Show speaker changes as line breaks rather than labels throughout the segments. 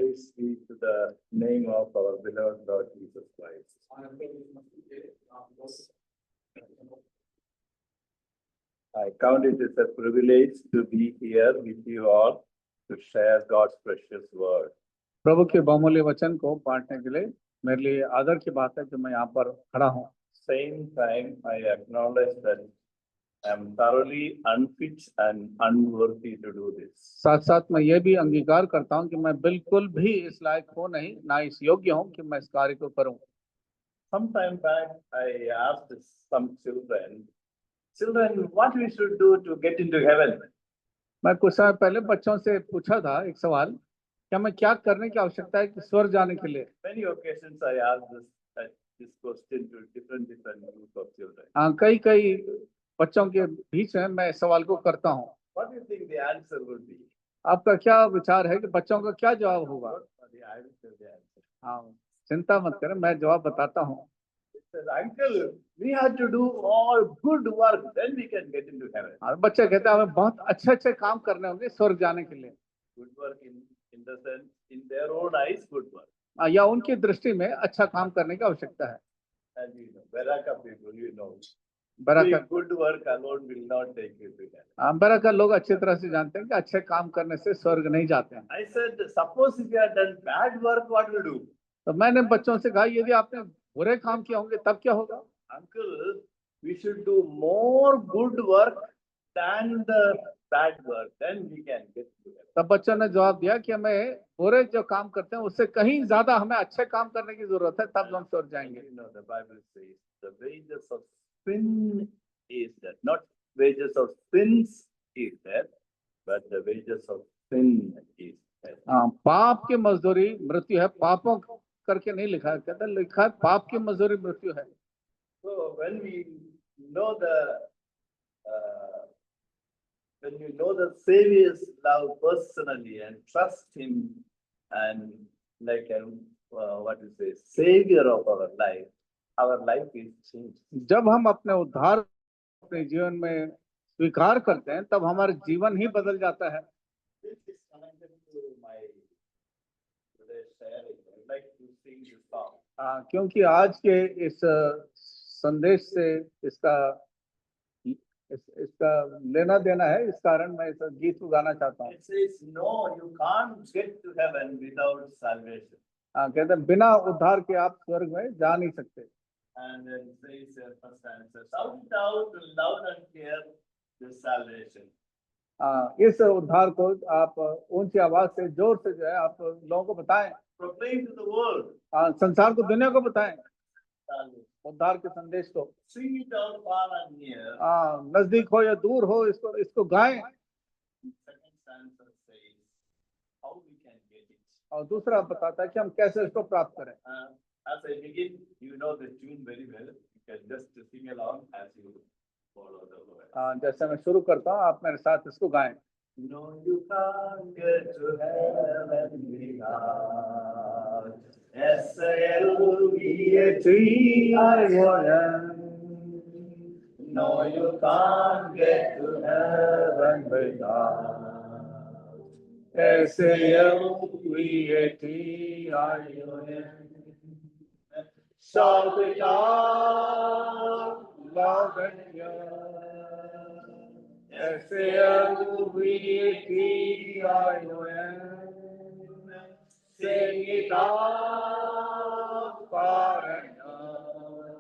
Praise be to the name of our beloved Lord Jesus Christ. I count it as a privilege to be here with you all to share God's precious word.
प्रभु के बहुमूल्य वचन को बांटने के लिए मेरे लिए आदर की बात है कि मैं यहाँ पर खड़ा हूँ।
Same time, I acknowledge that I am thoroughly unfit and unworthy to do this.
साथ साथ मैं ये भी अंगीकार करता हूँ कि मैं बिल्कुल भी इस लायक हूँ नहीं, ना इस योग्य हूँ कि मैं इस कार्य को करूँ।
Some time back, I asked some children, what we should do to get into heaven?
मैं कुछ समय पहले बच्चों से पूछा था एक सवाल, क्या मैं क्या करने की आवश्यकता है कि स्वर्ग जाने के लिए।
Many occasions I asked this question to different groups of children.
हाँ, कई बच्चों के बीच में मैं इस सवाल को करता हूँ।
What do you think the answer would be?
आपका क्या विचार है कि बच्चों का क्या जवाब होगा?
I will tell the answer.
हाँ, चिंता मत करें, मैं जवाब बताता हूँ।
It says, Uncle, we have to do all good work, then we can get into heaven.
बच्चे कहते हैं हमें बहुत अच्छे काम करने होंगे स्वर्ग जाने के लिए।
Good work in the sense, in their own eyes, good work.
या उनकी दृष्टि में अच्छा काम करने की आवश्यकता है।
And you know, Baraka people, you know,
Baraka
good work alone will not take you to heaven.
Baraka लोग अच्छी तरह से जानते हैं कि अच्छे काम करने से स्वर्ग नहीं जाते हैं।
I said, suppose if you have done bad work, what will you do?
तो मैंने बच्चों से कहा यदि आपने बुरे काम किए होंगे तब क्या होगा?
Uncle, we should do more good work than the bad work, then we can get to heaven.
तब बच्चों ने जवाब दिया कि हमें बुरे जो काम करते हैं उससे कहीं ज्यादा हमें अच्छे काम करने की जरूरत है, तब हम स्वर्ग जाएंगे।
You know, the Bible says the wages of sin is death. Not wages of sins is death, but the wages of sin is death.
हाँ, पाप की मजदूरी मृत्यु है, पापों करके नहीं लिखा है, कहता लिखा है पाप की मजदूरी मृत्यु है।
So when we know when you know the Savior's love personally and trust Him and like what you say, Savior of our life is changed.
जब हम अपने उद्धार अपने जीवन में स्वीकार करते हैं तब हमारा जीवन ही बदल जाता है।
This is connected to my today's sharing. I'd like to sing this song.
क्योंकि आज के इस संदेश से इसका लेना देना है, इस कारण मैं इस गीत को गाना चाहता हूँ।
It says, no, you can't get to heaven without salvation.
कहते हैं बिना उद्धार के आप स्वर्ग में जा नहीं सकते।
And then it says, first answer, shout it out loud and clear, this salvation.
इस उद्धार को आप ऊंची आवाज से जोर से जो है आप लोगों को बताएं।
Proclaim to the world.
संसार को, दुनिया को बताएं
Salvation.
उद्धार के संदेश को।
Sing it out far and near.
नजदीक हो या दूर हो, इसको गाएं।
Second stanza says, how we can get it.
और दूसरा बताता है कि हम कैसे इसको प्राप्त करें।
As I begin, you know the tune very well. You can just sing along as you follow the word.
जैसे मैं शुरू करता हूँ, आप मेरे साथ इसको गाएं।
No, you can't get to heaven without S-A-L-V-A-T-I-O-N. No, you can't get to heaven without
S-A-L-V-A-T-I-O-N. Shout it out loud and clear. S-A-L-V-A-T-I-O-N. Sing it out far and near.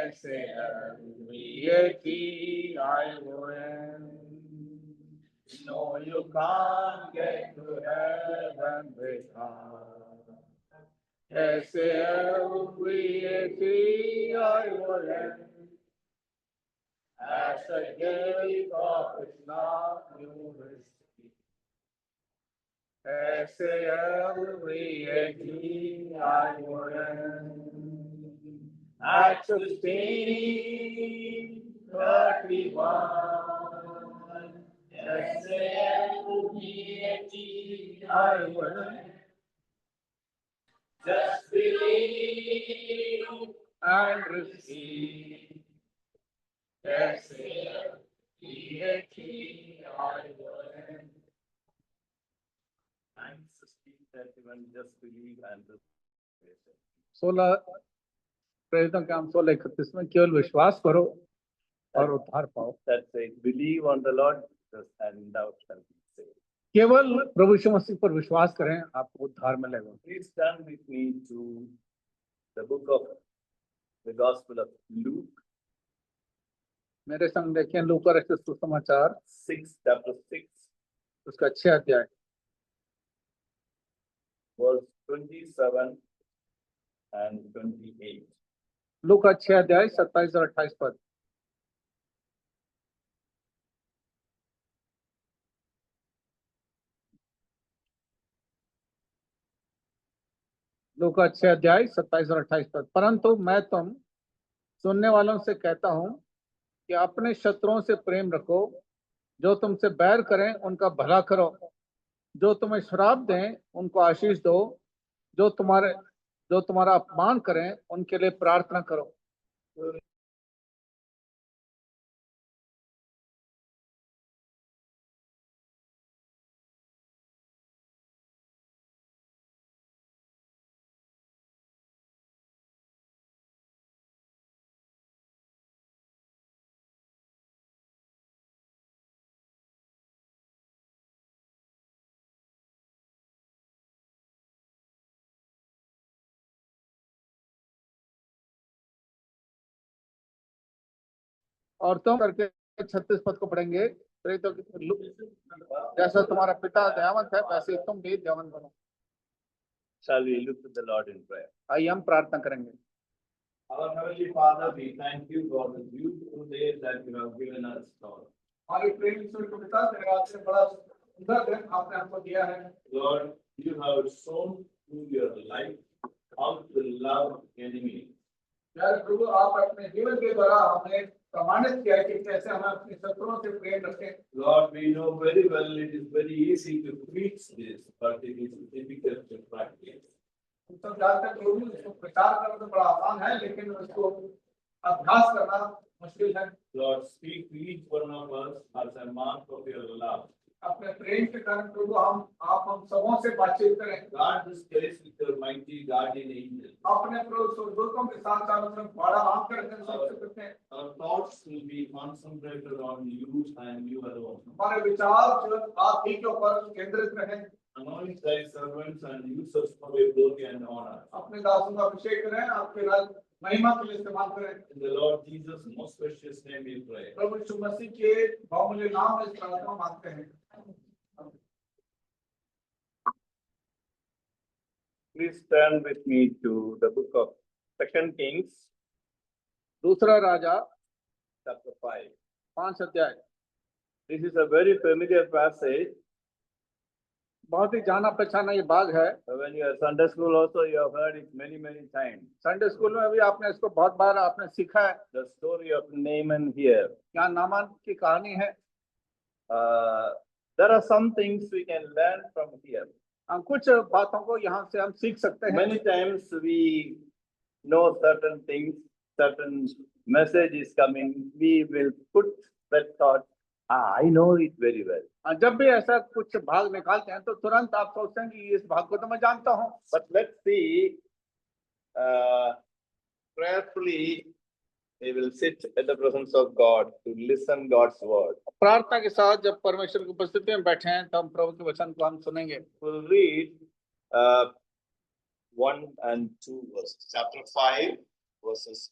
S-A-L-V-A-T-I-O-N. No, you can't get to heaven without S-A-L-V-A-T-I-O-N. As a gift of His love you receive. S-A-L-V-A-T-I-O-N. Acts 16:31. S-A-L-V-A-T-I-O-N. Just believe and receive. S-A-L-V-A-T-I-O-N.
that even just believe and
16 प्रेरितों के काम 16:31 में केवल विश्वास करो और उद्धार पाओ।
that says, believe on the Lord Jesus and thou shalt be saved.
केवल प्रभु यीशु मसीह पर विश्वास करें, आपको उद्धार मिलेगा।
Please turn with me to the book of the Gospel of Luke,
मेरे संग देखें लूका रचित सुसमाचार
6, chapter 6,
उसका 6 अध्याय
verse 27 and 28.
लूका 6 अध्याय 27 और 28 पद। लूका 6 अध्याय 27 और 28 पद। परंतु मैं तुम सुनने वालों से कहता हूं कि अपने शत्रुओं से प्रेम रखो, जो तुमसे बैर करें उनका भला करो, जो तुम्हें श्राप दें उनको आशीष दो, जो तुम्हारा अपमान करें उनके लिए प्रार्थना करो। और तुम करके 36 पद को पढ़ेंगे। जैसा तुम्हारा पिता दयावंत है वैसे तुम भी दयावंत बनो।
Shall we look to the Lord in prayer?
आइए हम प्रार्थना करेंगे।
Our Heavenly Father, we thank you for the beautiful day that you have given us, Lord.
हमारे प्रेम ईश्वर के पिता, धन्यवाद से बड़ा सुंदर दिन आपने हमको दिया है।
Lord, you have shown through your life how to love enemy.
यार प्रभु, आप अपने जीवन के द्वारा हमें प्रमाणित किया है कि कैसे हम अपने शत्रुओं से प्रेम रखें।
Lord, we know very well it is very easy to preach this, but it is difficult to practice.
हम सब जानते हैं प्रभु, इसको प्रचार करना तो बड़ा आसान है, लेकिन उसको अभ्यास करना मुश्किल है।
Lord, speak to each one of us as a mark of your love.
अपने प्रेम के कारण प्रभु हम सबों से बातचीत करें।
Guard this place with your mighty guardian angel.
अपने प्रभु स्वर्गदूतों के साथ चारों तरफ बाड़ा बांध कर सुरक्षित रखें।
Our thoughts will be concentrated on you and you alone.
हमारे विचार जो आप ही के ऊपर केंद्रित रहें।
Anoint thy servants and use us for your glory and honor.
अपने दासों का अभिषेक करें, आपके राज महिमा के लिए इस्तेमाल करें।
In the Lord Jesus' most precious name we pray.
प्रभु यीशु मसीह के बहुमूल्य नाम में इस प्रार्थना मांगते हैं।
Please turn with me to the book of 2 Kings,
दूसरा राजा
chapter 5.
5 अध्याय।
This is a very familiar passage.
बहुत ही जाना पहचाना ये भाग है।
When you are Sunday school also, you have heard it many times.
Sunday school में भी आपने इसको बहुत बार आपने सीखा है।
The story of Naaman here.
यहाँ नामान की कहानी है।
There are some things we can learn from here.
कुछ बातों को यहाँ से हम सीख सकते हैं।
Many times we know certain things, certain message is coming, we will put that thought, I know it very well.
जब भी ऐसा कुछ भाग निकालते हैं तो तुरंत आप सोचते हैं कि इस भाग को तो मैं जानता हूँ।
But let's see, prayerfully we will sit at the presence of God to listen God's word.
प्रार्थना के साथ जब परमेश्वर की उपस्थिति में बैठे हैं तो हम प्रभु के वचन को हम सुनेंगे।
We'll read 1 and 2 verses. Chapter 5 verses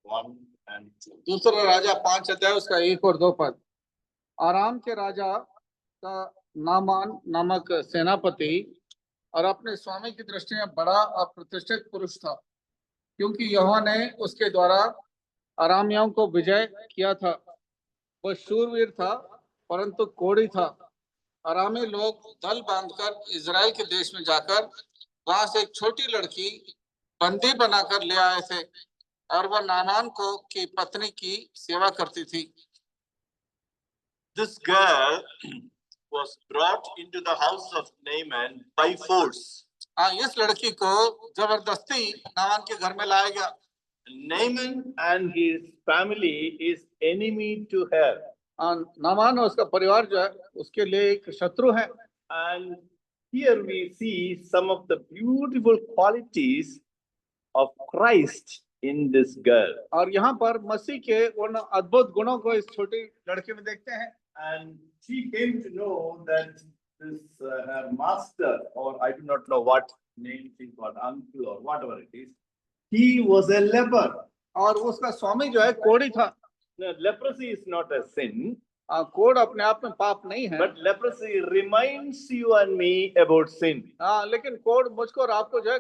1 and 2.
दूसरा राजा 5 अध्याय उसका 1 और 2 पद। आराम के राजा का नामान नामक सेनापति और अपने स्वामी की दृष्टि में बड़ा अप्रतिष्ठित पुरुष था, क्योंकि यहोवा ने उसके द्वारा अरामियों को विजय किया था। वह शूरवीर था परंतु कोढ़ी था। अरामी लोग दल बांधकर इजराइल के देश में जाकर वहां से एक छोटी लड़की बंदी बनाकर ले आए थे और वह नामान को की पत्नी की सेवा करती थी।
This girl was brought into the house of Naaman by force.
इस लड़की को जबरदस्ती नामान के घर में लाया गया।
Naaman and his family is enemy to her.
Naaman और उसका परिवार जो है उसके लिए एक शत्रु है।
And here we see some of the beautiful qualities of Christ in this girl.
और यहाँ पर मसीह के उन अद्भुत गुणों को इस छोटी लड़की में देखते हैं।
And she came to know that this her master, or I do not know what name she got, uncle or whatever it is, he was a leper.
और उसका स्वामी जो है कोढ़ी था।
Now, leprosy is not a sin,
कोढ़ अपने आप में पाप नहीं है।
but leprosy reminds you and me about sin.
लेकिन कोढ़ मुझको और आपको जो है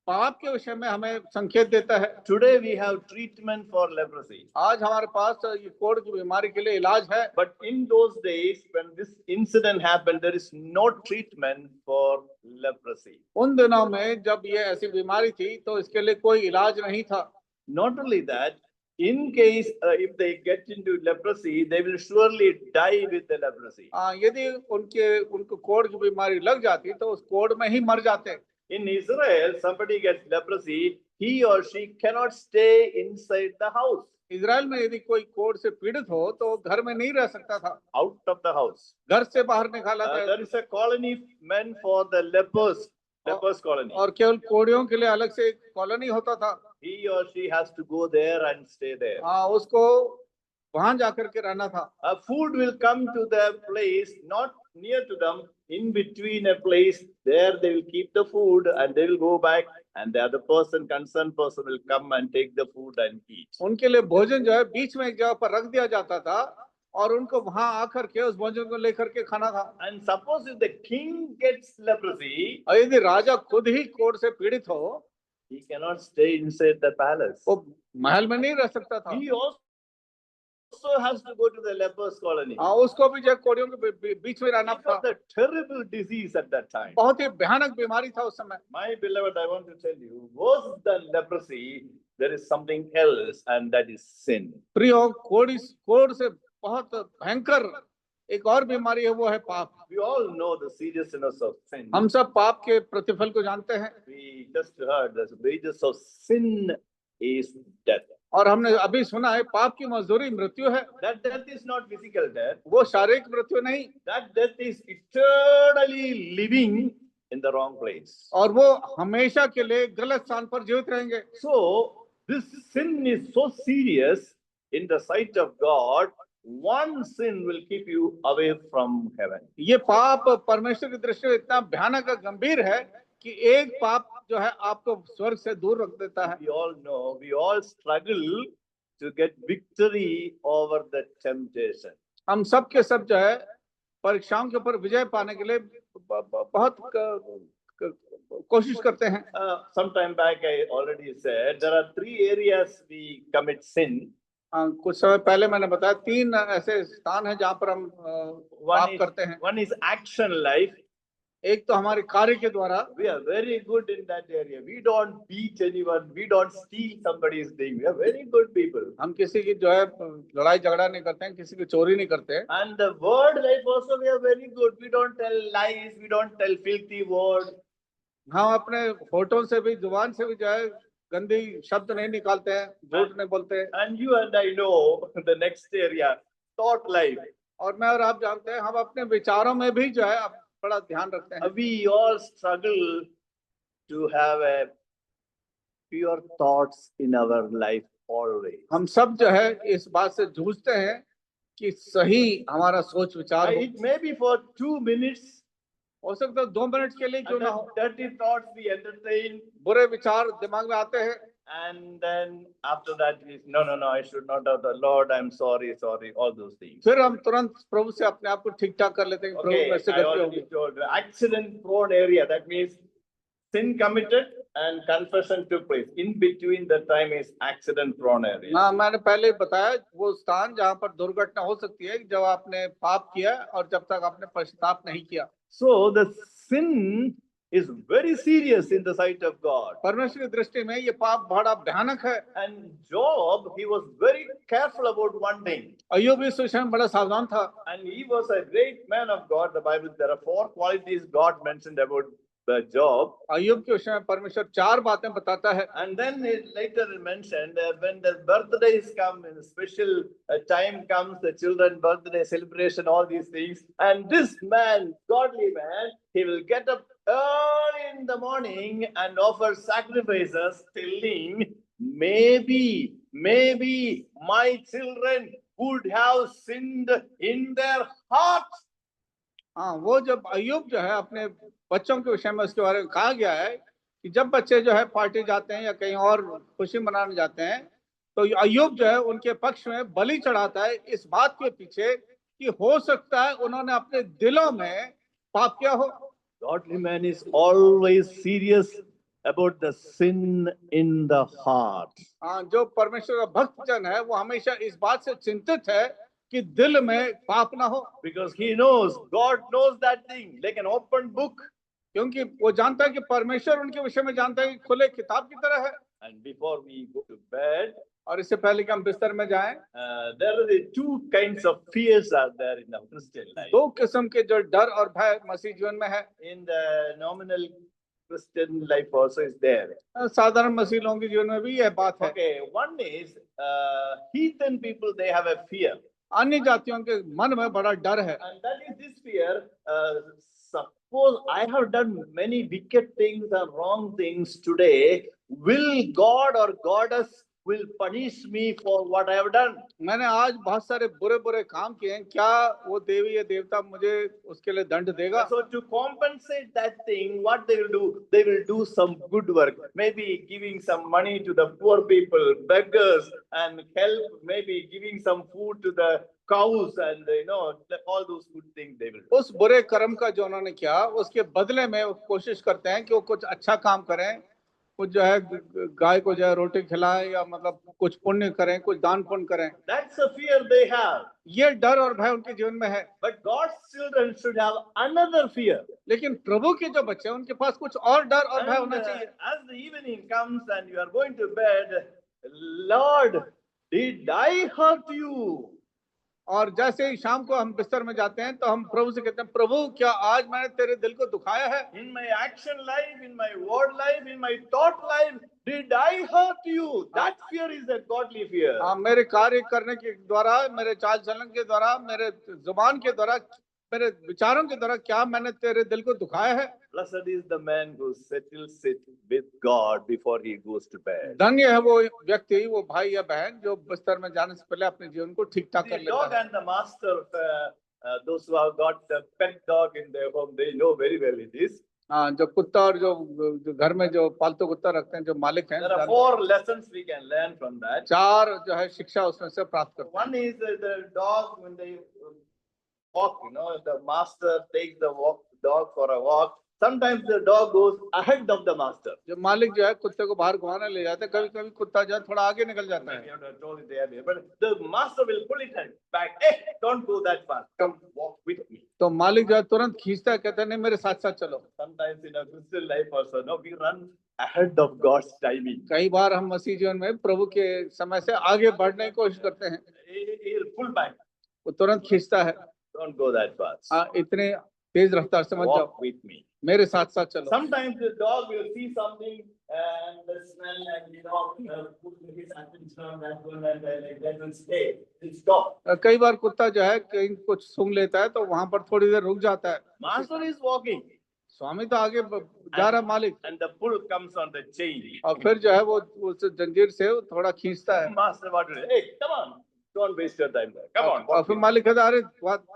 पाप के विषय में हमें संकेत देता है।
Today we have treatment for leprosy.
आज हमारे पास ये कोढ़ की बीमारी के लिए इलाज है।
But in those days when this incident happened, there is no treatment for leprosy.
उन दिनों में जब ये ऐसी बीमारी थी तो इसके लिए कोई इलाज नहीं था।
Not only that, in case if they get into leprosy, they will surely die with the leprosy.
यदि उनको कोढ़ की बीमारी लग जाती तो उस कोढ़ में ही मर जाते।
In Israel, somebody gets leprosy, he or she cannot stay inside the house.
Israel में यदि कोई कोढ़ से पीड़ित हो तो घर में नहीं रह सकता था।
Out of the house.
घर से बाहर निकाला था।
There is a colony meant for the lepers colony.
और केवल कोढ़ियों के लिए अलग से एक कॉलोनी होता था।
He or she has to go there and stay there.
उसको वहां जाकर के रहना था।
Food will come to the place, not near to them, in between a place. There they will keep the food and they will go back, and the other person, concerned person, will come and take the food and eat.
उनके लिए भोजन जो है बीच में एक जगह पर रख दिया जाता था और उनको वहां आकर के उस भोजन को लेकर के खाना था।
And suppose if the king gets leprosy,
और यदि राजा खुद ही कोढ़ से पीड़ित हो,
he cannot stay inside the palace.
वो महल में नहीं रह सकता था।
He also has to go to the lepers colony.
उसको भी जो कोढ़ियों के बीच में रहना
It was
था।
a terrible disease at that time.
बहुत ही भयानक बीमारी था उस समय।
My beloved, I want to tell you, worse than leprosy, there is something else, and that is sin.
प्रियो, कोढ़ से बहुत भयंकर एक और बीमारी है, वो है पाप।
We all know the seriousness of sin.
हम सब पाप के प्रतिफल को जानते हैं।
We just heard the wages of sin is death.
और हमने अभी सुना है पाप की मजदूरी मृत्यु है।
That death is not physical death.
वो शारीरिक मृत्यु नहीं,
That death is eternally living in the wrong place.
और वो हमेशा के लिए गलत स्थान पर जीवित रहेंगे।
So this sin is so serious in the sight of God. One sin will keep you away from heaven.
ये पाप परमेश्वर की दृष्टि में इतना भयानक और गंभीर है कि एक पाप जो है आपको स्वर्ग से दूर रख देता है।
We all know, we all struggle to get victory over the temptation.
हम सब के सब जो है परीक्षाओं के ऊपर विजय पाने के लिए बहुत कोशिश करते हैं।
Some time back I already said there are 3 areas we commit sin.
कुछ समय पहले मैंने बताया 3 ऐसे स्थान हैं जहाँ पर हम पाप करते हैं।
One is action life.
एक तो हमारे कार्य के द्वारा,
We are very good in that area. We don't beat anyone. We don't steal somebody's thing. We are very good people.
हम किसी की जो है लड़ाई झगड़ा नहीं करते हैं, किसी की चोरी नहीं करते।
And the word life also we are very good. We don't tell lies. We don't tell filthy words.
हम अपने होठों से भी, जुबान से भी जो है गंदी शब्द नहीं निकालते हैं, झूठ नहीं बोलते हैं।
And you and I know the next area, thought life.
और मैं और आप जानते हैं हम अपने विचारों में भी जो है बड़ा ध्यान रखते हैं।
We all struggle to have a pure thoughts in our life always.
हम सब जो है इस बात से जूझते हैं कि सही हमारा सोच विचार हो।
It may be for 2 minutes.
हो सकता है 2 मिनट के लिए क्यों
And
ना हो,
then dirty thoughts we entertain.
बुरे विचार दिमाग में आते हैं।
And then after that, no, I should not have the Lord. I'm sorry, all those things.
फिर हम तुरंत प्रभु से अपने आप को ठीक ठाक कर लेते हैं। प्रभु
Okay,
मेरे से
I
गलती
already
होगी।
told the accident prone area. That means sin committed and confession took place. In between the time is accident prone area.
हाँ, मैंने पहले ही बताया वो स्थान जहाँ पर दुर्घटना हो सकती है जब आपने पाप किया और जब तक आपने पश्चाताप नहीं किया।
So the sin is very serious in the sight of God.
परमेश्वर की दृष्टि में ये पाप बड़ा भयानक है।
And Job, he was very careful about one thing.
अय्यूब इस विषय में बड़ा सावधान था।
And he was a great man of God. The Bible, there are 4 qualities God mentioned about Job.
अय्यूब के विषय में परमेश्वर 4 बातें बताता है।
And then it later mentioned when the birthdays come, and special time comes, the children birthday celebration, all these things. And this man, godly man, he will get up early in the morning and offer sacrifices, telling, maybe my children would have sinned in their hearts.
हाँ, वो जब अय्यूब जो है अपने बच्चों के विषय में उसके बारे में कहा गया है कि जब बच्चे जो है पार्टी जाते हैं या कहीं और खुशी मनाने जाते हैं, तो अय्यूब जो है उनके पक्ष में बलि चढ़ाता है इस बात के पीछे कि हो सकता है उन्होंने अपने दिलों में पाप किया हो।
Godly man is always serious about the sin in the heart.
हाँ, जो परमेश्वर का भक्त जन है वो हमेशा इस बात से चिंतित है कि दिल में पाप ना हो,
Because he knows, God knows that thing like an open book.
क्योंकि वो जानता है कि परमेश्वर उनके विषय में जानता है कि खुले किताब की तरह है।
And before we go to bed,
और इससे पहले कि हम बिस्तर में जाएं,
there are the two kinds of fears are there in the Christian life.
दो किस्म के जो डर और भय मसीह जीवन में है।
In the nominal Christian life also is there.
साधारण मसीह लोगों के जीवन में भी यह बात है।
Okay, one is heathen people, they have a fear.
अन्य जातियों के मन में बड़ा डर है,
And that is this fear. Suppose I have done many wicked things or wrong things today, will God or goddess will punish me for what I have done?
मैंने आज बहुत सारे बुरे बुरे काम किए हैं, क्या वो देवी या देवता मुझे उसके लिए दंड देगा?
So to compensate that thing, what they will do? They will do some good work, maybe giving some money to the poor people, beggars, and help, maybe giving some food to the cows, and all those good things they will do.
उस बुरे कर्म का जो उन्होंने किया उसके बदले में वो कोशिश करते हैं कि वो कुछ अच्छा काम करें, कुछ जो है गाय को जो है रोटी खिलाएं या मतलब कुछ पुण्य करें, कुछ दान पुण्य करें।
That's the fear they have.
ये डर और भय उनके जीवन में है।
But God's children should have another fear.
लेकिन प्रभु के जो बच्चे हैं उनके पास कुछ और डर और भय
And,
होना चाहिए।
as the evening comes and you are going to bed, Lord, did I hurt you?
और जैसे ही शाम को हम बिस्तर में जाते हैं तो हम प्रभु से कहते हैं, प्रभु क्या आज मैंने तेरे दिल को दुखाया है?
In my action life, in my word life, in my thought life, did I hurt you? That fear is a godly fear.
हाँ, मेरे कार्य करने के द्वारा, मेरे चाल चलन के द्वारा, मेरे जुबान के द्वारा, मेरे विचारों के द्वारा क्या मैंने तेरे दिल को दुखाया है?
Blessed is the man who settles it with God before he goes to bed.
धन्य है वो व्यक्ति, वो भाई या बहन जो बिस्तर में जाने से पहले अपने जीवन को ठीक ठाक कर
The
लेता
dog
है।
and the master, those who have got the pet dog in their home, they know very well it is.
हाँ, जो कुत्ता और जो घर में जो पालतू कुत्ता रखते हैं, जो मालिक हैं,
There are 4 lessons we can learn from that.
4 जो है शिक्षा उसमें से प्राप्त करते हैं।
One is the dog when they walk, the master takes the dog for a walk. Sometimes the dog goes ahead of the master.
जो मालिक जो है कुत्ते को बाहर घुमाने ले जाते हैं, कभी कभी कुत्ता जो है थोड़ा आगे निकल जाता है।
You have to have told it there, but the master will pull it back. Hey, don't go that far. Come walk with me.
तो मालिक जो है तुरंत खींचता है, कहता है नहीं मेरे साथ साथ चलो।
Sometimes in a Christian life also, we run ahead of God's timing.
कई बार हम मसीह जीवन में प्रभु के समय से आगे बढ़ने की कोशिश करते हैं,
He'll pull back.
वो तुरंत खींचता है।
Don't go that fast.
हाँ, इतने तेज रफ्तार से मत जाओ,
Walk with me.
मेरे साथ साथ चलो।
Sometimes the dog will see something and the smell and put his attention on that one and that will stay. He'll stop.
कई बार कुत्ता जो है कहीं कुछ सूंघ लेता है तो वहां पर थोड़ी देर रुक जाता है।
Master is walking
स्वामी तो आगे जा रहा मालिक,
and the pull comes on the chain.
और फिर जो है वो उस जंजीर से वो थोड़ा खींचता है।
Master what will hey, come on, don't waste your time there. Come on.
और फिर मालिक कहता है अरे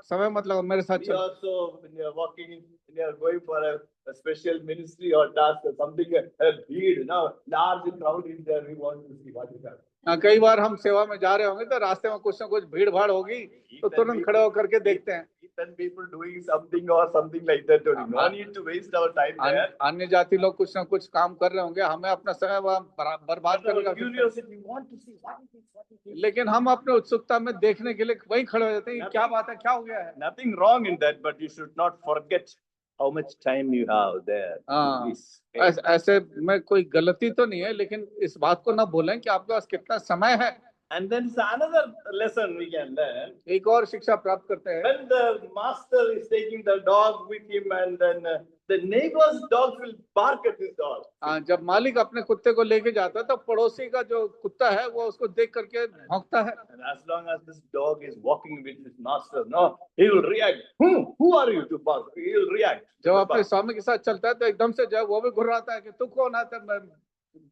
समय मत लगाओ, मेरे साथ
We
चलो।
also, when you are walking, when you are going for a special ministry or task or something, a big, large crowd is there. We want to see what is happening.
हाँ, कई बार हम सेवा में जा रहे होंगे तो रास्ते में कुछ ना कुछ भीड़ भाड़ होगी तो तुरंत खड़े होकर के देखते हैं।
Then people doing something or something like that. No need to waste our time there.
अन्य जाति लोग कुछ ना कुछ काम कर रहे होंगे, हमें अपना समय वहाँ बर्बाद करने का।
Curiosity, we want to see what is this, what is this.
लेकिन हम अपने उत्सुकता में देखने के लिए वहीं खड़े हो जाते हैं, क्या बात है, क्या हो गया है।
Nothing wrong in that, but you should not forget how much time you have there.
हाँ,
Please.
ऐसे में कोई गलती तो नहीं है, लेकिन इस बात को ना भूलें कि आपके पास कितना समय है।
And then it's another lesson we can learn.
एक और शिक्षा प्राप्त करते हैं।
When the master is taking the dog with him, and then the neighbor's dog will bark at his dog.
जब मालिक अपने कुत्ते को लेके जाता है तो पड़ोसी का जो कुत्ता है वो उसको देख करके भौंकता है।
And as long as this dog is walking with his master, no, he will react. Who are you to bark? He will react.
जब अपने स्वामी के साथ चलता है तो एकदम से जो है वो भी घुर्राता है कि तू कौन है तब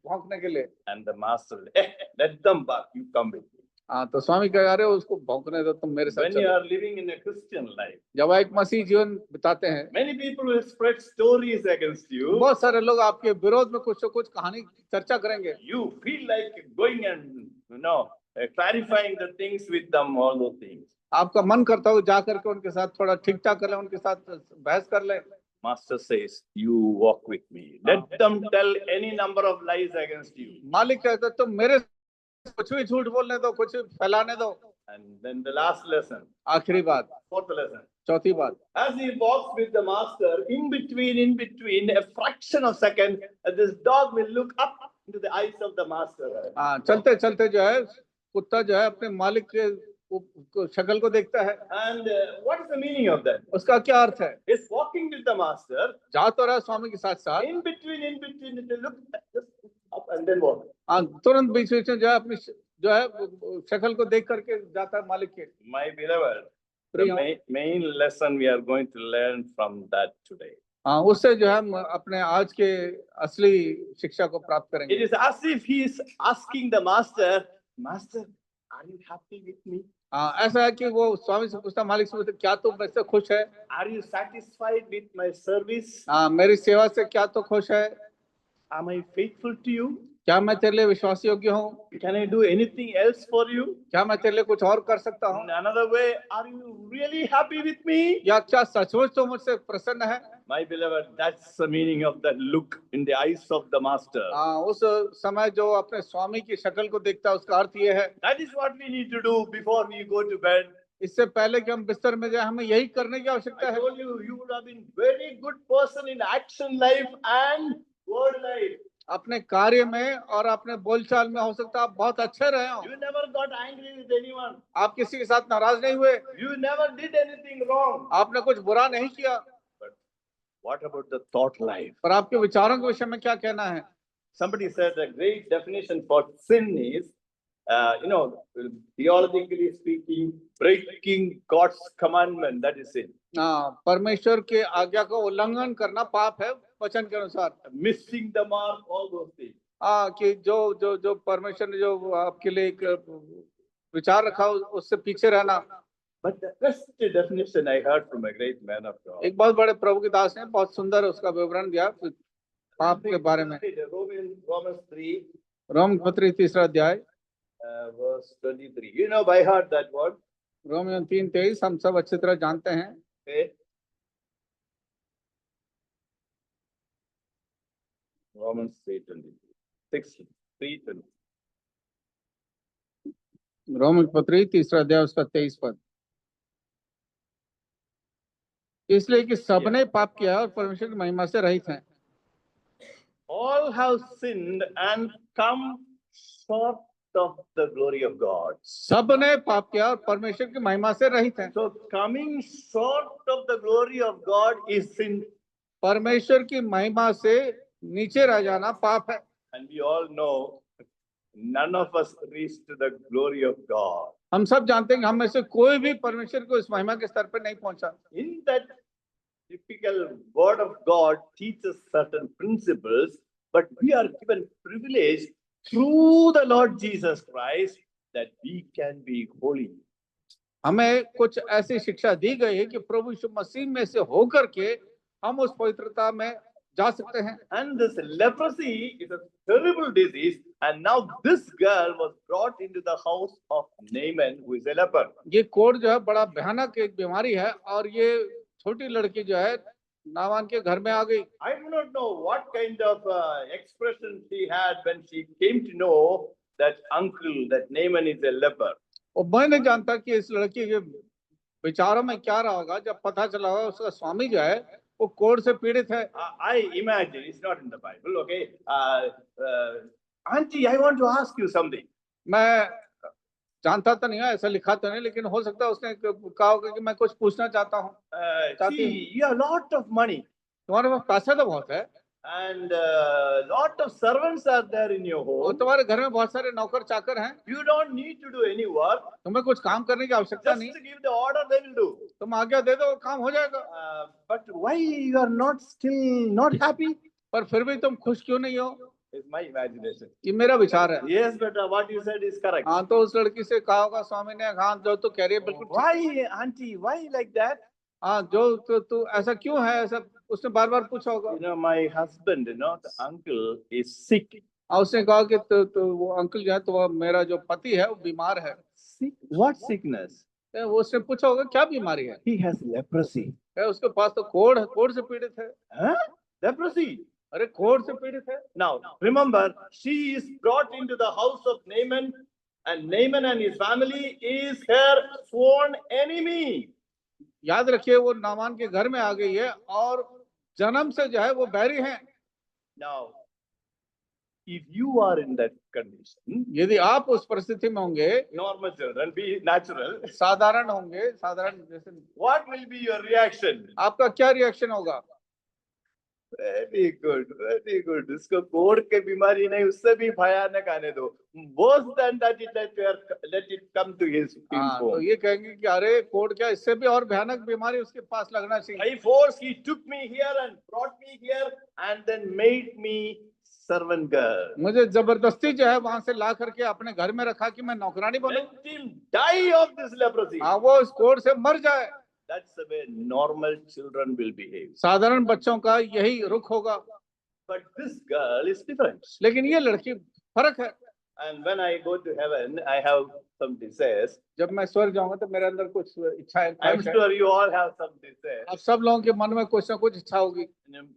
भौंकने के लिए।
And the master will, let them bark, you come with me.
तो स्वामी कह रहे हो उसको भौंकने दो, तुम मेरे साथ
When you
चलो।
are living in a Christian life,
जब आप एक मसीह जीवन बिताते हैं,
many people will spread stories against you.
बहुत सारे लोग आपके विरोध में कुछ न कुछ कहानी चर्चा करेंगे।
You feel like going and, clarifying the things with them, all those things.
आपका मन करता हो जा करके उनके साथ थोड़ा ठीक ठाक कर ले, उनके साथ बहस कर ले।
Master says, you walk with me. Let them tell any number of lies against you.
मालिक कहता है तुम मेरे कुछ भी झूठ बोलने दो, कुछ भी फैलाने दो।
And then the last lesson,
आखिरी बात,
fourth lesson.
चौथी बात,
As he walks with the master, in between, a fraction of second, this dog will look up into the eyes of the master.
चलते चलते जो है कुत्ता जो है अपने मालिक के शक्ल को देखता है।
And what is the meaning of that?
उसका क्या अर्थ है?
He's walking with the master.
जा तो रहा है स्वामी के साथ साथ,
In between, it will look just up and then walk.
तुरंत बीच बीच में जो है अपनी जो है शक्ल को देख करके जाता है मालिक के।
My beloved, the main lesson we are going to learn from that today.
उससे जो है हम अपने आज के असली शिक्षा को प्राप्त करेंगे।
It is as if he is asking the master, Master, are you happy with me?
ऐसा है कि वो स्वामी से पूछता, मालिक से पूछता, क्या तुम मुझसे खुश है?
Are you satisfied with my service?
मेरी सेवा से क्या तो खुश है?
Am I faithful to you?
क्या मैं तेरे लिए विश्वास योग्य हूँ?
Can I do anything else for you?
क्या मैं तेरे लिए कुछ और कर सकता हूँ?
In another way, are you really happy with me?
या क्या सचमुच तो मुझसे प्रसन्न है?
My beloved, that's the meaning of that look in the eyes of the master.
उस समय जो अपने स्वामी की शक्ल को देखता है उसका अर्थ ये है।
That is what we need to do before we go to bed.
इससे पहले कि हम बिस्तर में जाए हमें यही करने की आवश्यकता
I
है।
told you, you would have been very good person in action life and word life.
अपने कार्य में और अपने बोलचाल में हो सकता है आप बहुत अच्छे रहे हो।
You never got angry with anyone.
आप किसी के साथ नाराज नहीं हुए,
You never did anything wrong.
आपने कुछ बुरा नहीं किया।
But what about the thought life?
पर आपके विचारों के विषय में क्या कहना है?
Somebody said a great definition for sin is, theologically speaking, breaking God's commandment, that is sin.
परमेश्वर के आज्ञा का उल्लंघन करना पाप है वचन के अनुसार।
Missing the mark, all those things.
कि जो परमेश्वर ने जो आपके लिए एक विचार रखा उससे पीछे रहना।
But the best definition I heard from a great man of God.
एक बहुत बड़े प्रभु के दास ने बहुत सुंदर उसका विवरण दिया पाप के बारे में।
Romans 3,
रोम पत्री 3 अध्याय
verse 23. You know by heart that word.
Romeo 3:23 हम सब अच्छी तरह जानते हैं।
Okay. Romans 3:23. 3:23.
रोम पत्री 3 अध्याय उसका 23 पद। इसलिए कि सबने पाप किया और परमेश्वर की महिमा से रहित हैं।
All have sinned and come short of the glory of God.
सबने पाप किया और परमेश्वर की महिमा से रहित हैं।
So coming short of the glory of God is sin.
परमेश्वर की महिमा से नीचे रह जाना पाप है।
And we all know none of us reached to the glory of God.
हम सब जानते हैं कि हम में से कोई भी परमेश्वर को इस महिमा के स्तर पर नहीं पहुंचा।
In that typical word of God teaches certain principles, but we are given privilege through the Lord Jesus Christ that we can be holy.
हमें कुछ ऐसी शिक्षा दी गई है कि प्रभु यीशु मसीह में से होकर के हम उस पवित्रता में जा सकते हैं।
And this leprosy is a terrible disease, and now this girl was brought into the house of Naaman, who is a leper.
ये कोढ़ जो है बड़ा भयानक एक बीमारी है और ये छोटी लड़की जो है नामान के घर में आ गई।
I do not know what kind of expression she had when she came to know that uncle, that Naaman is a leper.
और मैं नहीं जानता कि इस लड़की के विचारों में क्या रहा होगा जब पता चला होगा उसका स्वामी जो है वो कोढ़ से पीड़ित है।
I imagine, it's not in the Bible, okay? Auntie, I want to ask you something.
मैं जानता तो नहीं है, ऐसा लिखा तो नहीं, लेकिन हो सकता है उसने कहा होगा कि मैं कुछ पूछना चाहता हूँ।
See, you have lot of money
तुम्हारे पास पैसा तो बहुत है
and lot of servants are there in your
और
home.
तुम्हारे घर में बहुत सारे नौकर चाकर हैं,
You don't need to do any work.
तुम्हें कुछ काम करने की आवश्यकता
Just
नहीं,
give the order, they will do.
तुम आज्ञा दे दो, काम हो जाएगा।
But why you are not still not happy?
पर फिर भी तुम खुश क्यों नहीं हो?
Is my imagination.
ये मेरा विचार है।
Yes, but what you said is correct.
हाँ, तो उस लड़की से कहा होगा स्वामी ने, हाँ जो तू कह रही है बिल्कुल ठीक है।
Why, auntie? Why like that?
हाँ, जो तू ऐसा क्यों है, ऐसा उसने बार बार पूछा होगा।
You know, my husband, the uncle is sick.
और उसने कहा कि तो वो अंकल जो है, तो वो मेरा जो पति है वो बीमार है।
Sick? What sickness?
तो वो उसने पूछा होगा क्या बीमारी है।
He has leprosy.
उसके पास तो कोढ़ से पीड़ित है।
Huh? Leprosy?
अरे कोढ़ से पीड़ित है।
Now, remember, she is brought into the house of Naaman, and Naaman and his family is her sworn enemy.
याद रखिए, वो नामान के घर में आ गई है और जन्म से जो है वो बैरी हैं।
Now, if you are in that condition,
यदि आप उस परिस्थिति में होंगे,
normal children, be natural,
साधारण होंगे, साधारण जैसे,
what will be your reaction?
आपका क्या रिएक्शन होगा?
Very good, very good. इसको कोढ़ के बीमारी नहीं, उससे भी भयानक आने दो. Worse than that, let it come to his
हाँ, तो
home.
ये कहेंगे कि अरे कोढ़ क्या, इससे भी और भयानक बीमारी उसके पास लगना चाहिए।
By force, he took me here and brought me here and then made me servant girl.
मुझे जबरदस्ती जो है वहां से ला करके अपने घर में रखा कि मैं नौकरानी बनूं।
Let him die of this leprosy.
हाँ, वो इस कोढ़ से मर जाए।
That's the way normal children will behave.
साधारण बच्चों का यही रुख होगा।
But this girl is different.
लेकिन ये लड़की फर्क है।
And when I go to heaven, I have some desires.
जब मैं स्वर्ग जाऊंगा तो मेरे अंदर कुछ इच्छा है।
I'm sure you all have some desires.
अब सब लोगों के मन में कुछ ना कुछ इच्छा होगी।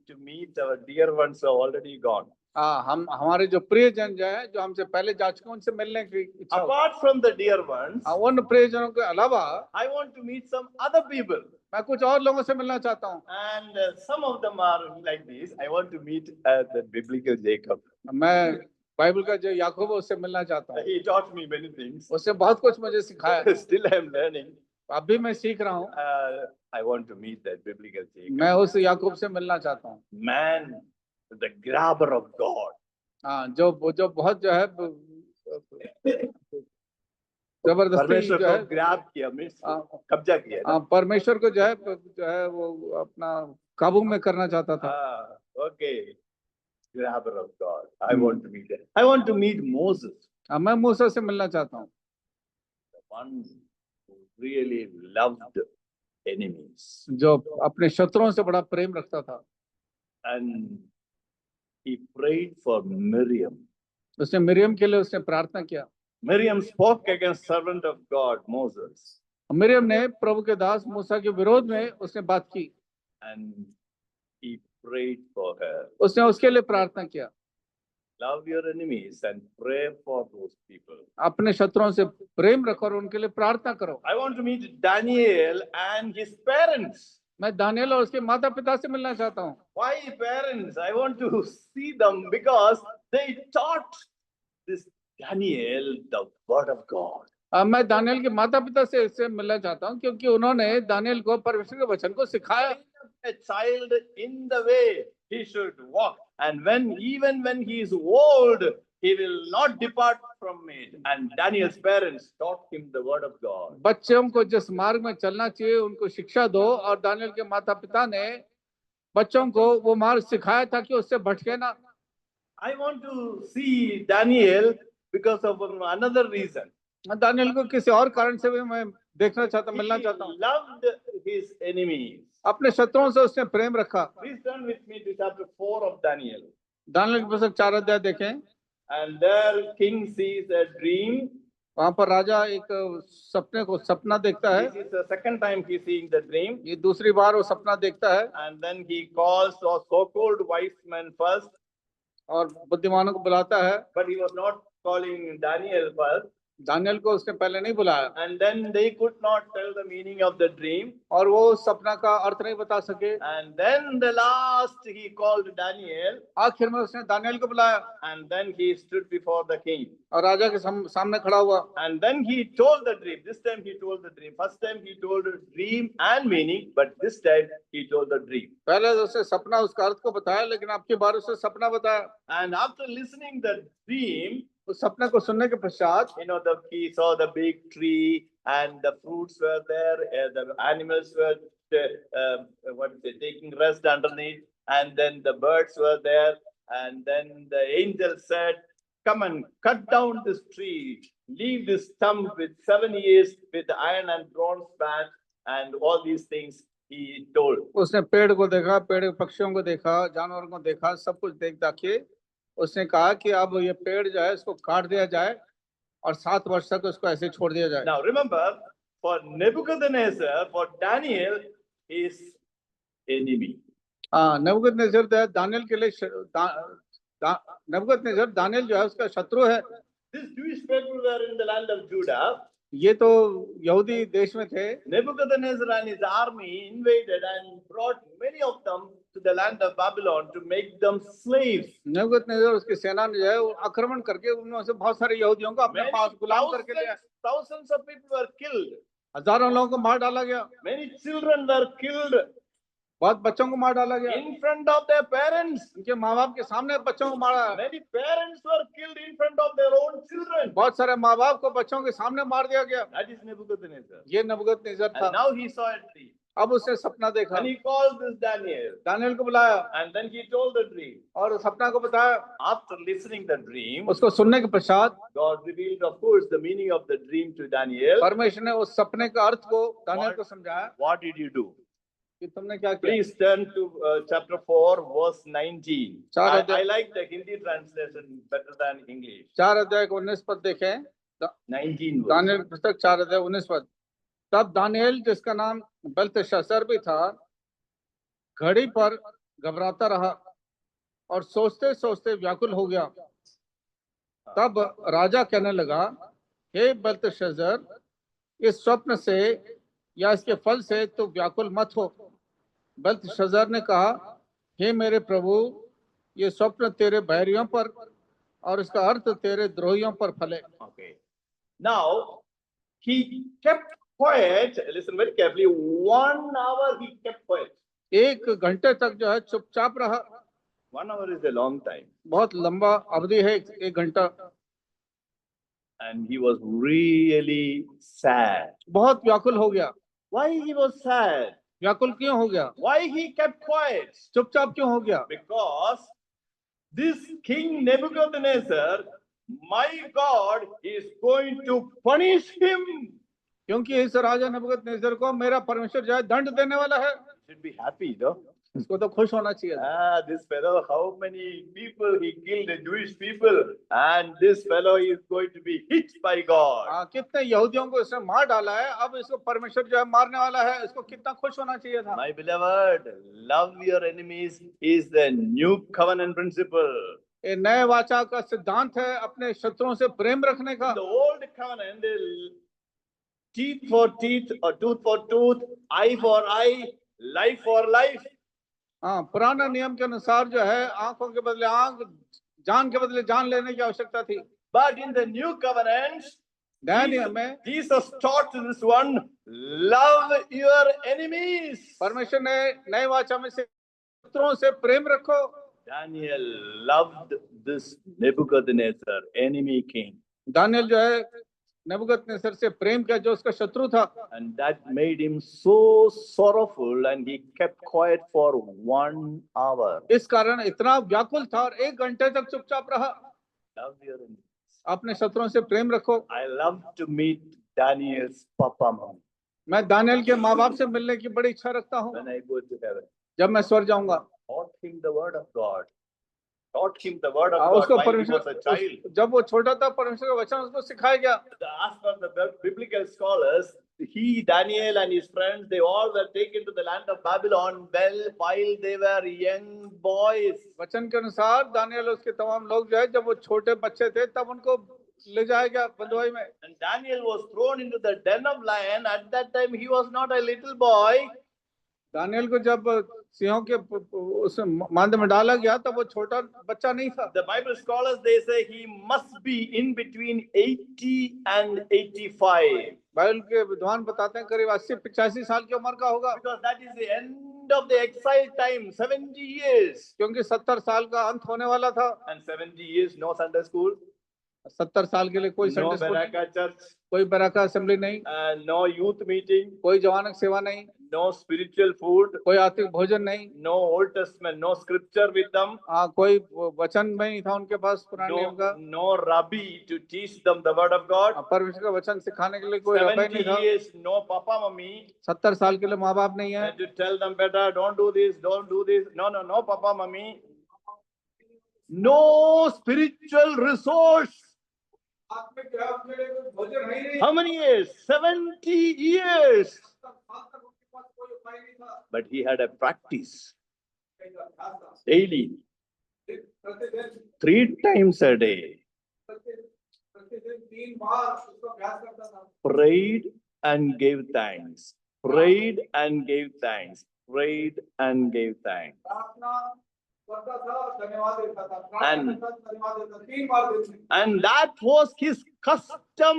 To meet our dear ones who are already gone.
हाँ, हम हमारे जो प्रियजन जो है, जो हमसे पहले जा चुके हैं, उनसे मिलने की इच्छा होगी।
Apart from the dear ones,
उन प्रियजनों के अलावा
I want to meet some other people.
मैं कुछ और लोगों से मिलना चाहता हूँ।
And some of them are like this. I want to meet the biblical Jacob.
मैं बाइबल का जो याकूब है उससे मिलना चाहता हूँ।
He taught me many things.
उससे बहुत कुछ मुझे सिखाया।
Still I am learning.
अभी मैं सीख रहा हूँ।
I want to meet that biblical Jacob.
मैं उस याकूब से मिलना चाहता हूँ।
Man, the grabber of God.
हाँ, जो बहुत जो है जबरदस्ती
परमेश्वर
जो है,
को ग्रैब किया, means कब्जा किया ना?
परमेश्वर को जो है वो अपना काबू में करना चाहता था।
Okay. Grabber of God. I want to meet that. I want to meet Moses.
मैं मूसा से मिलना चाहता हूँ।
The one who really loved enemies.
जो अपने शत्रुओं से बड़ा प्रेम रखता था।
And he prayed for Miriam.
उसने मिरियम के लिए उसने प्रार्थना किया।
Miriam spoke against servant of God, Moses.
Miriam ने प्रभु के दास मूसा के विरोध में उसने बात की।
And he prayed for her.
उसने उसके लिए प्रार्थना किया।
Love your enemies and pray for those people.
अपने शत्रुओं से प्रेम रखो और उनके लिए प्रार्थना करो।
I want to meet Daniel and his parents.
मैं दानियल और उसके माता पिता से मिलना चाहता हूँ।
Why parents? I want to see them because they taught this Daniel the word of God.
मैं दानियल के माता पिता से इससे मिलना चाहता हूँ क्योंकि उन्होंने दानियल को परमेश्वर के वचन को सिखाया।
A child in the way he should walk, and even when he is old, he will not depart from it. And Daniel's parents taught him the word of God.
बच्चों को जिस मार्ग में चलना चाहिए उनको शिक्षा दो, और दानियल के माता पिता ने बच्चों को वो मार्ग सिखाया था कि उससे भटके ना।
I want to see Daniel because of another reason.
Daniel को किसी और कारण से भी मैं देखना चाहता, मिलना
He
चाहता हूँ।
loved his enemies.
अपने शत्रुओं से उसने प्रेम रखा।
Please turn with me to chapter 4 of Daniel.
Daniel के पुस्तक 4 अध्याय देखें।
And there king sees a dream.
वहां पर राजा एक सपना देखता है।
This is the second time he seeing the dream.
ये दूसरी बार वो सपना देखता है।
And then he calls the so-called wise men first.
और बुद्धिमानों को बुलाता है।
But he was not calling Daniel first.
Daniel को उसने पहले नहीं बुलाया
And then they could not tell the meaning of the dream.
और वो उस सपना का अर्थ नहीं बता सके।
And then the last he called Daniel,
आखिर में उसने दानियल को बुलाया
and then he stood before the king.
और राजा के सामने खड़ा हुआ।
And then he told the dream. This time he told the dream. First time he told the dream and meaning, but this time he told the dream.
पहले तो उसने सपना उसका अर्थ को बताया, लेकिन अब की बार उसने सपना बताया।
And after listening the dream,
उस सपने को सुनने के पश्चात
he saw the big tree and the fruits were there, the animals were taking rest underneath, and then the birds were there, and then the angel said, "Come and cut down this tree, leave this stump with 7 years with iron and bronze band," and all these things he told.
उसने पेड़ को देखा, पेड़ पक्षियों को देखा, जानवरों को देखा, सब कुछ देख दाखिए उसने कहा कि अब ये पेड़ जो है इसको काट दिया जाए और 7 वर्ष तक उसको ऐसे छोड़ दिया जाए।
Now remember, for Nebuchadnezzar, for Daniel, is enemy.
हाँ, नबूकदनेस्सर दानियल के लिए नबूकदनेस्सर दानियल जो है उसका शत्रु है।
These Jewish people were in the land of Judah.
ये तो यहूदी देश में थे।
Nebuchadnezzar and his army invaded and brought many of them to the land of Babylon to make them slaves.
नबूकदनेस्सर उसकी सेना ने जो है वो आक्रमण करके उनमें से बहुत सारे यहूदियों को अपने पास गुलाम करके लिया।
Thousands of people were killed.
हजारों लोगों को मार डाला गया।
Many children were killed
बहुत बच्चों को मार डाला गया।
in front of their parents.
उनके माँ बाप के सामने बच्चों को मारा।
Many parents were killed in front of their own children.
बहुत सारे माँ बाप को बच्चों के सामने मार दिया गया।
That is Nebuchadnezzar.
ये नबूकदनेस्सर था।
And now he saw a dream.
अब उसने सपना देखा।
And he called this Daniel.
Daniel को बुलाया
And then he told the dream.
और उस सपना को बताया।
After listening the dream,
उसको सुनने के पश्चात
God revealed, of course, the meaning of the dream to Daniel.
परमेश्वर ने उस सपने का अर्थ को दानियल को समझाया
What did you do?
कि तुमने क्या किया।
Please turn to chapter 4, verse 19. I like the Hindi translation better than English.
4 अध्याय 19 पद देखें।
19 verse.
दानियल की पुस्तक 4 अध्याय 19 पद। तब दानियल जिसका नाम बेल्तशस्सर भी था घड़ी पर घबराता रहा और सोचते सोचते व्याकुल हो गया। तब राजा कहने लगा, हे बेल्तशस्सर, इस स्वप्न से या इसके फल से तो व्याकुल मत हो। बेल्तशस्सर ने कहा, हे मेरे प्रभु, ये स्वप्न तेरे बैरियों पर और इसका अर्थ तेरे द्रोहियों पर फले।
Okay. Now, he kept quiet. Listen very carefully. 1 hour he kept quiet.
1 घंटे तक जो है चुपचाप रहा।
1 hour is a long time.
बहुत लंबा अवधि है 1 घंटा।
And he was really sad.
बहुत व्याकुल हो गया।
Why he was sad?
व्याकुल क्यों हो गया?
Why he kept quiet?
चुपचाप क्यों हो गया?
Because this King Nebuchadnezzar, my God, is going to punish him.
क्योंकि इस राजा नबूकदनेस्सर को मेरा परमेश्वर जो है दंड देने वाला है।
Should be happy, no?
इसको तो खुश होना चाहिए।
This fellow, how many people he killed, the Jewish people, and this fellow is going to be hit by God.
कितने यहूदियों को इसने मार डाला है, अब इसको परमेश्वर जो है मारने वाला है। इसको कितना खुश होना चाहिए था।
My beloved, love your enemies is the new covenant principle.
ये नए वाचा का सिद्धांत है अपने शत्रुओं से प्रेम रखने का।
The old covenant, teeth for teeth or tooth for tooth, eye for eye, life for life.
हाँ, पुराना नियम के अनुसार जो है आंखों के बदले आंख, जान के बदले जान लेने की आवश्यकता थी।
But in the new covenant,
नया नियम में
Jesus taught this one, love your enemies.
परमेश्वर ने नए वाचा में से शत्रुओं से प्रेम रखो।
Daniel loved this Nebuchadnezzar, enemy king.
Daniel जो है नबूकदनेस्सर से प्रेम किया जो उसका शत्रु था।
And that made him so sorrowful, and he kept quiet for 1 hour.
इस कारण इतना व्याकुल था और 1 घंटे तक चुपचाप रहा।
Love your enemies.
अपने शत्रुओं से प्रेम रखो।
I love to meet Daniel's papa mom
मैं दानियल के माँ बाप से मिलने की बड़ी इच्छा रखता हूँ
when I go to heaven.
जब मैं स्वर्ग जाऊंगा।
Taught him the word of God. Taught him the word of
उसको
God while he was a child.
जब वो छोटा था परमेश्वर का वचन उसको सिखाया गया।
As per the biblical scholars, he, Daniel and his friends, they all were taken to the land of Babylon while they were young boys.
वचन के अनुसार दानियल उसके तमाम लोग जो है जब वो छोटे बच्चे थे तब उनको ले जाया गया बंदुआई में।
And Daniel was thrown into the den of lion. At that time, he was not a little boy.
Daniel को जब सिंहों के उस मांद में डाला गया तब वो छोटा बच्चा नहीं था।
The Bible scholars, they say he must be in between 80 and 85.
Bible के विद्वान बताते हैं करीब 80-85 साल की उम्र का होगा,
Because that is the end of the exile time, 70 years.
क्योंकि 70 साल का अंत होने वाला था।
And 70 years, no Sunday school,
70 साल के लिए कोई
no
Sunday school,
Baraka church,
कोई बराका असेंबली नहीं,
no youth meeting,
कोई जवानक सेवा नहीं,
no spiritual food,
कोई आत्मिक भोजन नहीं,
no Old Testament, no scripture with them,
कोई वचन में नहीं था उनके पास पुराने नियम का,
no rabbi to teach them the word of God.
परमेश्वर का वचन सिखाने के लिए कोई रब्बी
70
नहीं था।
years, no papa, mummy,
70 साल के लिए माँ बाप नहीं है,
and to tell them better, don't do this, don't do this. No papa, mummy. No spiritual resource.
आत्मिक विकास के लिए कोई भोजन है ही नहीं।
How many years? 70 years.
70 साल तक उनके पास कोई उपाय नहीं था।
But he had a practice
एक अभ्यास था।
daily,
प्रतिदिन
3 times a day.
प्रतिदिन 3 बार उसको अभ्यास करता था।
Prayed and gave thanks. Prayed and gave thanks. Prayed and gave thanks.
प्रार्थना करता था, धन्यवाद देता था।
And-
प्रार्थना करता था, धन्यवाद देता था। 3 बार दिन में।
And that was his custom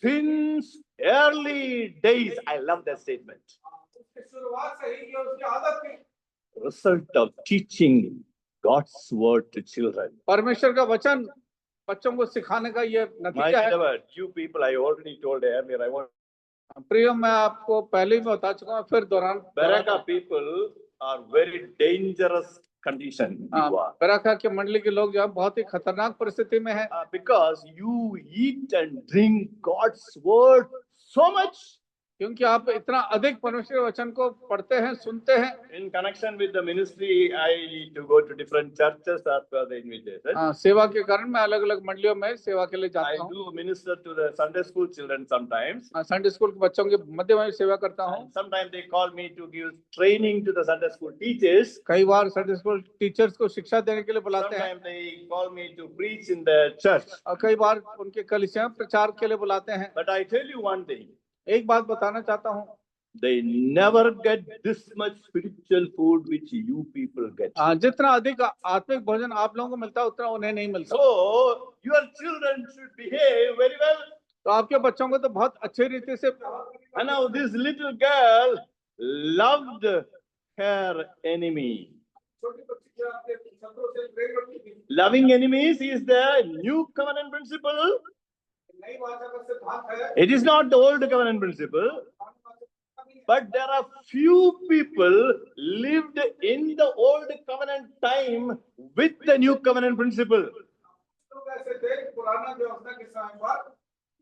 since early days. I love that statement.
उसकी शुरुआत से ही ये उसकी आदत थी।
Result of teaching God's word to children.
परमेश्वर का वचन बच्चों को सिखाने का ये
My
नतीजा है।
beloved, you people, I already told earlier, I want
प्रिय, मैं आपको पहले ही बता चुका हूँ, फिर
Baraka people are very dangerous condition. You are.
Baraka के मंडली के लोग जो है बहुत ही खतरनाक परिस्थिति में है,
Because you eat and drink God's word so much.
क्योंकि आप इतना अधिक परमेश्वर के वचन को पढ़ते हैं, सुनते हैं।
In connection with the ministry, I need to go to different churches as per the invitation.
सेवा के कारण मैं अलग अलग मंडलियों में सेवा के लिए
I
जाता हूँ।
do minister to the Sunday school children sometimes.
Sunday school के बच्चों के मध्य में भी सेवा करता हूँ।
And sometimes they call me to give training to the Sunday school teachers.
कई बार संडे स्कूल टीचर्स को शिक्षा देने के लिए बुलाते हैं,
Sometimes they call me to preach in the church.
और कई बार उनके कलीसिया में प्रचार के लिए बुलाते हैं।
But I tell you one thing,
एक बात बताना चाहता हूँ,
they never get this much spiritual food which you people get.
जितना अधिक आत्मिक भोजन आप लोगों को मिलता है उतना उन्हें नहीं मिलता।
So your children should behave very well.
तो आपके बच्चों को तो बहुत अच्छे रीति से,
And now this little girl loved her enemy.
छोटी बच्ची जो आपके शत्रुओं से प्रेम करती थी।
Loving enemies is the new covenant principle.
नई वाचा का सिद्धांत है।
It is not the old covenant principle. But there are few people lived in the old covenant time with the new covenant principle.
लोग ऐसे थे पुराना व्यवस्था के समय पर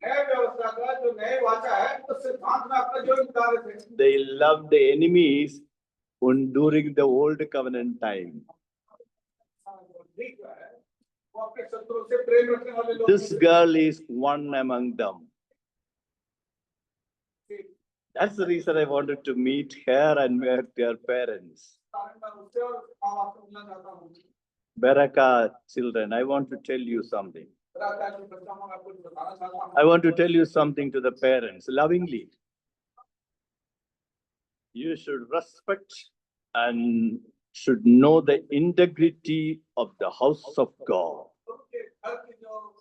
नए व्यवस्था का जो नए वाचा है उस सिद्धांत में अपना जो इनकार थे।
They loved the enemies during the old covenant time.
ठीक है, वो अपने शत्रुओं से प्रेम रखने वाले लोग
This
थे।
girl is one among them. That's the reason I wanted to meet her and meet her parents.
कारण मैं उससे और माँ बाप से मिलना चाहता हूँ।
Baraka children, I want to tell you something.
Baraka के बच्चों को मैं आपको बताना चाहता हूँ।
I want to tell you something to the parents lovingly. You should respect and should know the integrity of the house of God.
उनके घर की जो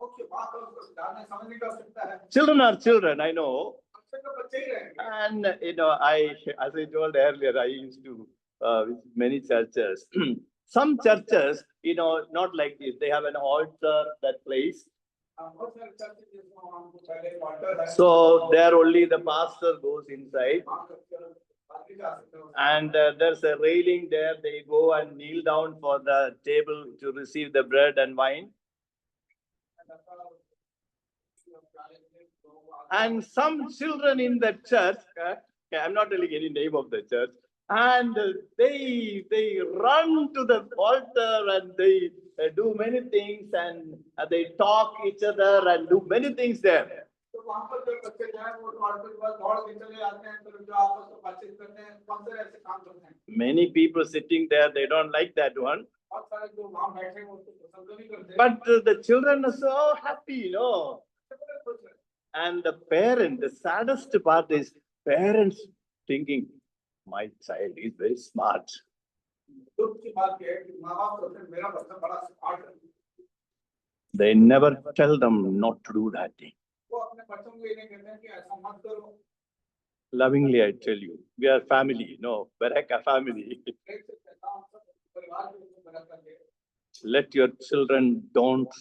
मुख्य बात है उसको जानने समझने का आवश्यकता है।
Children are children, I know.
बच्चे तो बच्चे ही रहेंगे।
And as I told earlier, I used to visit many churches. Some churches, not like this. They have an altar, that place.
बहुत सारे चर्च जिसमें हमको पहले क्वार्टर है।
So there only the pastor goes inside.
वहाँ करके बाकी जा सकते हो।
And there's a railing there. They go and kneel down for the table to receive the bread and wine. And some children in the church, I'm not telling any name of the church, and they run to the altar and they do many things and they talk each other and do many things there.
तो वहाँ पर जो बच्चे जाए वो toilet के बाद दौड़ के चले आते हैं, फिर जो आपस में बातचीत करते हैं, कौन से ऐसे काम करते हैं।
Many people sitting there, they don't like that one.
बहुत सारे जो वहाँ बैठे हैं वो उसको पसंद नहीं करते।
But the children are so happy, you know.
बड़े खुश हैं।
And the parent, the saddest part is parents thinking, my child is very smart.
दुख की बात यह है कि माँ बाप सोचते हैं मेरा बच्चा बड़ा स्मार्ट है।
They never tell them not to do that thing.
वो अपने बच्चों को ये नहीं कहते हैं कि ऐसा मत करो।
Lovingly, I tell you, we are family, no, Baraka family.
एक से कहता हूँ सब परिवार के लोग बड़ा करके
Let your children don't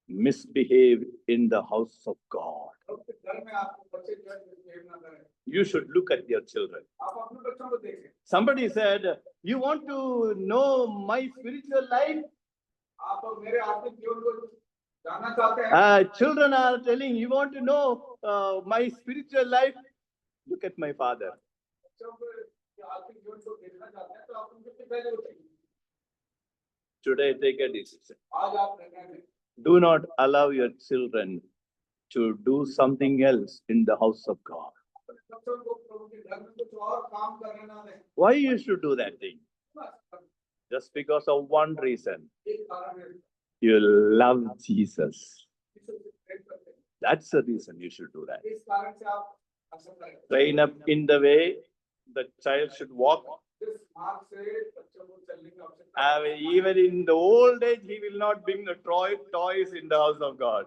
misbehave in the house of God.
उसके घर में आपको बच्चे जो है बिहेव ना करें।
You should look at your children.
आप अपने बच्चों को देखें।
Somebody said, you want to know my spiritual life?
आप मेरे आत्मिक जीवन को जानना चाहते हैं।
Children are telling, you want to know my spiritual life? Look at my father.
बच्चों के आत्मिक जीवन को देखना चाहते हैं तो आप उनके पिता को देखें।
Today, take a decision.
आज आप निर्णय लें।
Do not allow your children to do something else in the house of God.
बच्चों को प्रभु के घर में कुछ और काम करने ना दें।
Why you should do that thing?
बस
Just because of one reason.
एक कारण है
You love Jesus.
यीशु से प्रेम करते हैं।
That's the reason you should do that.
इस कारण से आप ऐसा करें।
Train up in the way the child should walk.
जिस मार्ग से बच्चों को चलने की आवश्यकता है।
Even in the old age, he will not bring the toys in the house of God.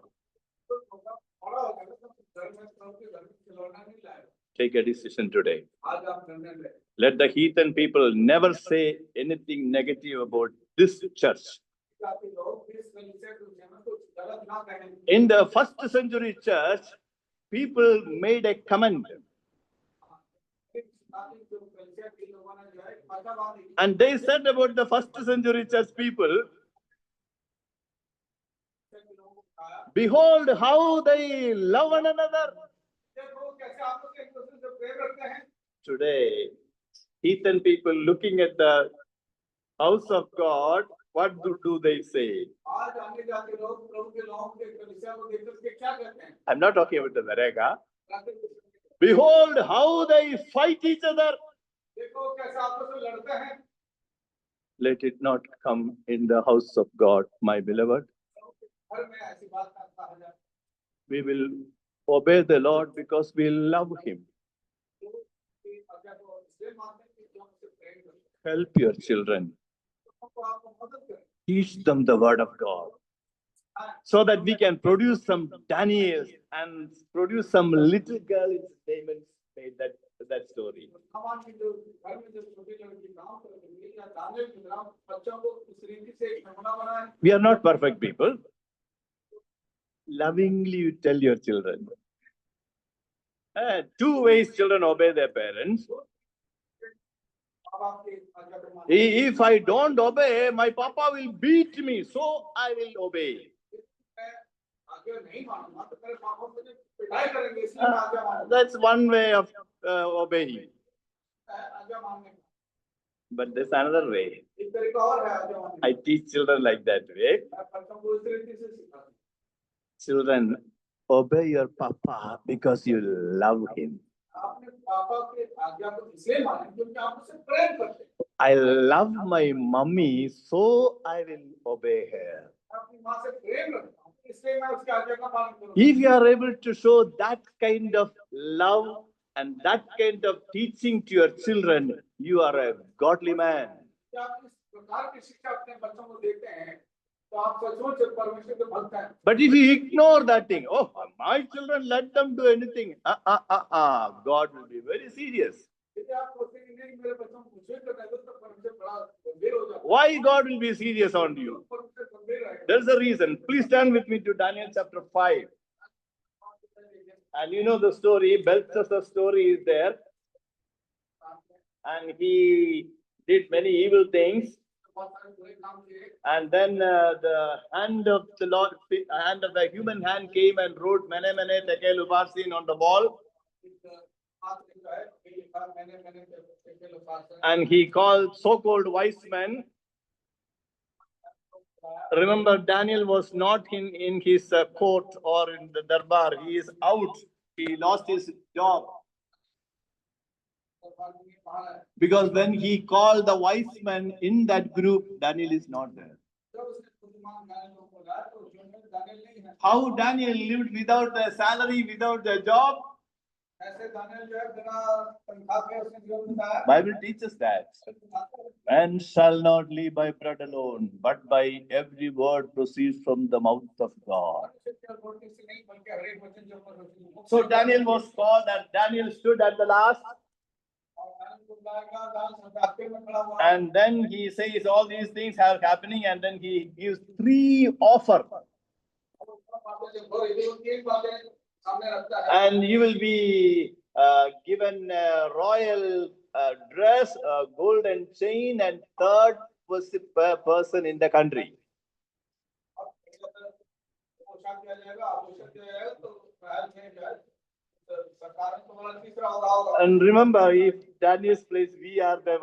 तो बड़ा हो गया तो घर में प्रभु के घर में खिलौना नहीं लाएगा।
Take a decision today.
आज आप निर्णय लें।
Let the heathen people never say anything negative about this church.
ताकि लोग इस कलीसिया के विषय में कुछ गलत ना कहें।
In the first century church, people made a comment
ताकि जो कलीसिया के लोगों ने जो है मतावादी
and they said about the first century church people,
के लोगों को कहा
behold how they love one another.
देखो कैसे आप लोग एक दूसरे से प्रेम रखते हैं।
Today, heathen people looking at the house of God, what do they say?
आज आने जाते लोग प्रभु के लोगों के कलीसिया को देख करके क्या कहते हैं।
I'm not talking about the Varega.
ताकि
Behold how they fight each other.
देखो कैसे आपस में लड़ते हैं।
Let it not come in the house of God, my beloved.
घर में ऐसी बात ना कहा जाए।
We will obey the Lord because we love Him.
तो कि आज्ञा को इसलिए मानते हैं कि हम उससे प्रेम करते हैं।
Help your children.
तो आपको मदद करें।
Teach them the word of God so that we can produce some Daniels and produce some little girl in Damon's made that story.
हमारे की जो घर में जो छोटी लड़की काम कर रही है या दानियल के नाम बच्चों को इस रीति से एक नमूना बनाए।
We are not perfect people. Lovingly you tell your children. Two ways children obey their parents.
अब आपकी आज्ञा को मानते हैं।
If I don't obey, my papa will beat me, so I will obey.
मैं आज्ञा नहीं मानूंगा तो मेरे पापा मुझे पिटाई करेंगे इसलिए मैं आज्ञा मानूंगा।
That's one way of obeying.
आज्ञा मानने का
But there's another way.
एक तरीका और है आज्ञा मानने का।
I teach children like that way.
मैं बच्चों को इस रीति से सिखाता हूँ।
Children, obey your papa because you love him.
आपने पापा के आज्ञा को इसलिए माने क्योंकि आप उससे प्रेम करते हैं।
I love my mummy, so I will obey her.
अपनी माँ से प्रेम रखता हूँ इसलिए मैं उसकी आज्ञा का पालन करूँगा।
If you are able to show that kind of love and that kind of teaching to your children, you are a godly man.
कि आप इस प्रकार की शिक्षा अपने बच्चों को देते हैं तो आप सचमुच परमेश्वर के भक्त हैं।
But if you ignore that thing, oh, my children, let them do anything. God will be very serious.
यदि आप सोचते हैं कि नहीं मेरे बच्चों को कुछ भी करना है तो परमेश्वर बड़ा गंभीर हो जाता है।
Why God will be serious on you?
परमेश्वर गंभीर रहेगा।
There's a reason. Please turn with me to Daniel chapter 5. And you know the story, Belshazzar's story is there. And he did many evil things.
बहुत सारे बुरे काम किए।
And then the hand of the Lord, hand of the human hand came and wrote Mene Mene Tekel Uparsin on the wall. And he called so-called wise men. Remember, Daniel was not in his court or in the darbar. He is out. He lost his job. Because when he called the wise men in that group, Daniel is not there. How Daniel lived without a salary, without a job? Bible teaches that man shall not live by bread alone, but by every word proceeds from the mouth of God. So Daniel was called, and Daniel stood at the last. And then he says all these things are happening, and then he gives three offers. And you will be given a royal dress, a golden chain, and third person in the country. And remember, if Daniel's place, we are there.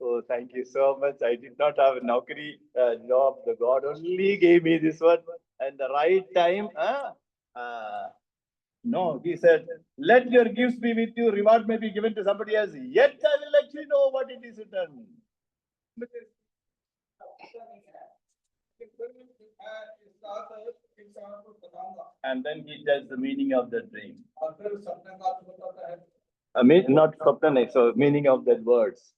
Oh, thank you so much. I did not have a Naukri job. The God only gave me this one. And the right time, no, he said, let your gifts be with you, reward may be given to somebody else. Yet I will let you know what it is written. And then he tells the meaning of the dream. Not Swapna, so meaning of that words.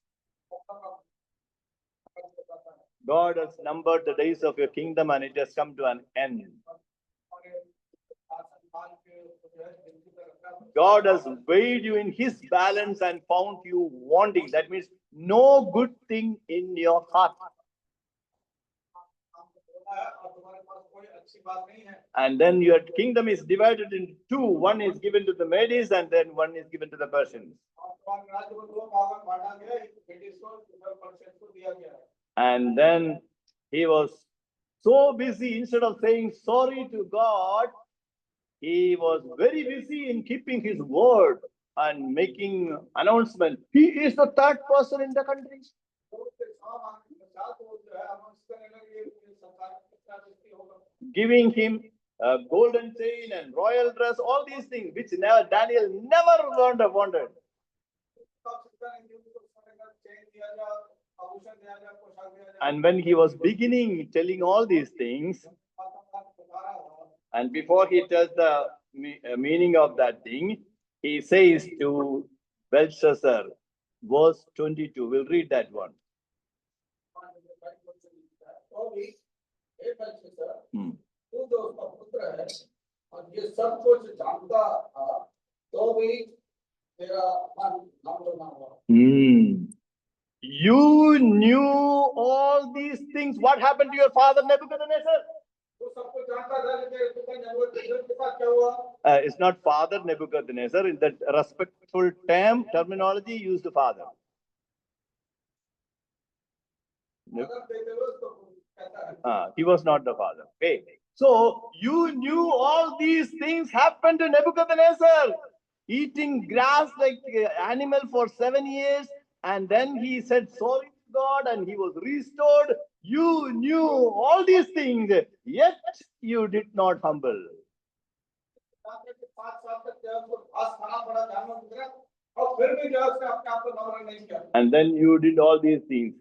God has numbered the days of your kingdom and it has come to an end. God has weighed you in his balance and found you wanting. That means no good thing in your heart. And then your kingdom is divided into two. One is given to the Medes and then one is given to the Persians. And then he was so busy, instead of saying sorry to God, he was very busy in keeping his word and making announcement. He is the third person in the country. Giving him a golden chain and royal dress, all these things, which Daniel never wanted. And when he was beginning telling all these things, and before he tells the meaning of that thing, he says to Belshazzar, verse 22, we'll read that one. You knew all these things. What happened to your father Nebuchadnezzar? It's not father Nebuchadnezzar. In that respectful terminology, use the father. He was not the father. Okay. So you knew all these things happened to Nebuchadnezzar, eating grass like animal for 7 years, and then he said sorry to God and he was restored. You knew all these things, yet you did not humble. And then you did all these things.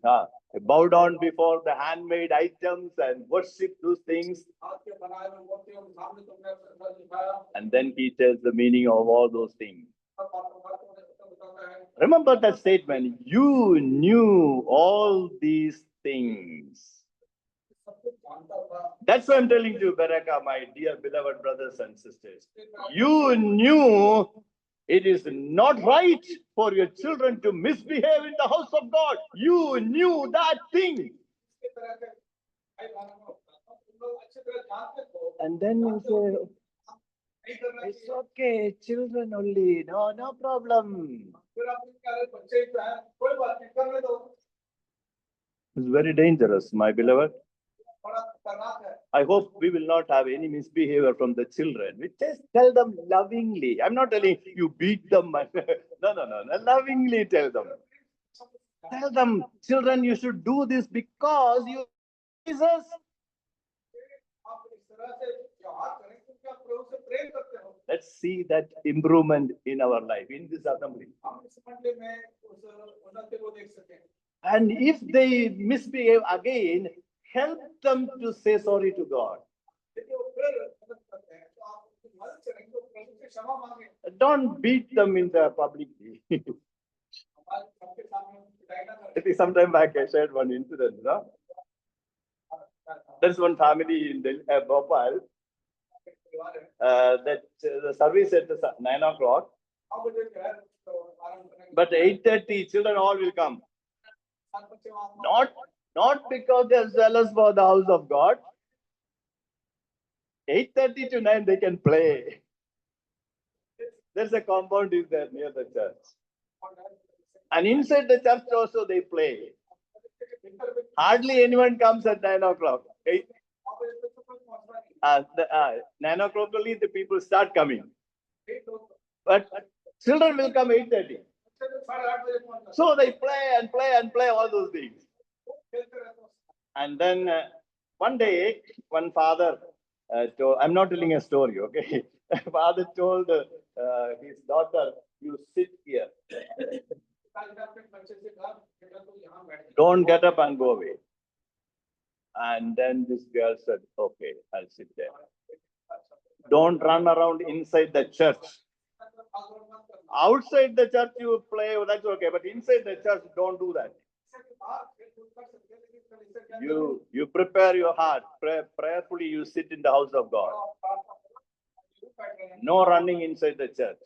Bow down before the handmade items and worship those things. And then he tells the meaning of all those things. Remember that statement, you knew all these things. That's why I'm telling you, Beraka, my dear beloved brothers and sisters. You knew it is not right for your children to misbehave in the house of God. You knew that thing. And then you say, it's okay, children only. No problem. It's very dangerous, my beloved. I hope we will not have any misbehavior from the children. We just tell them lovingly. I'm not telling you beat them. No. Lovingly tell them. Tell them, children, you should do this because you Jesus.
तरह से व्यवहार करें क्योंकि आप प्रभु से प्रेम करते हो।
Let's see that improvement in our life, in this assembly.
हम इस मंडली में उस उन्नति को देख सकें।
And if they misbehave again, help them to say sorry to God.
यदि वो फिर गलत करते हैं तो आप उनकी मदद करें, तो प्रभु से क्षमा मांगे।
Don't beat them in the publicly.
हमारे सबके सामने उनकी पिटाई ना
I
करें।
think sometime back I shared one incident. No? There's one family in Bhopal
परिवार है,
that the service at 9 o'clock,
9 बजे जो है तो आरंभ करेंगे।
but 8:30 children all will come.
7 बजे वहाँ
Not because they're zealous for the house of God. 8:30 to 9 they can play. There's a compound is there near the church. And inside the church also they play. Hardly anyone comes at 9 o'clock. 9 o'clock only the people start coming. But children will come 8:30. So they play and play and play all those things. And then one day, one father told, I'm not telling a story, okay? Father told his daughter, you sit here. Don't get up and go away. And then this girl said, okay, I'll sit there. Don't run around inside the church. Outside the church you play, that's okay, but inside the church, don't do that. You prepare your heart, prayerfully you sit in the house of God. No running inside the church.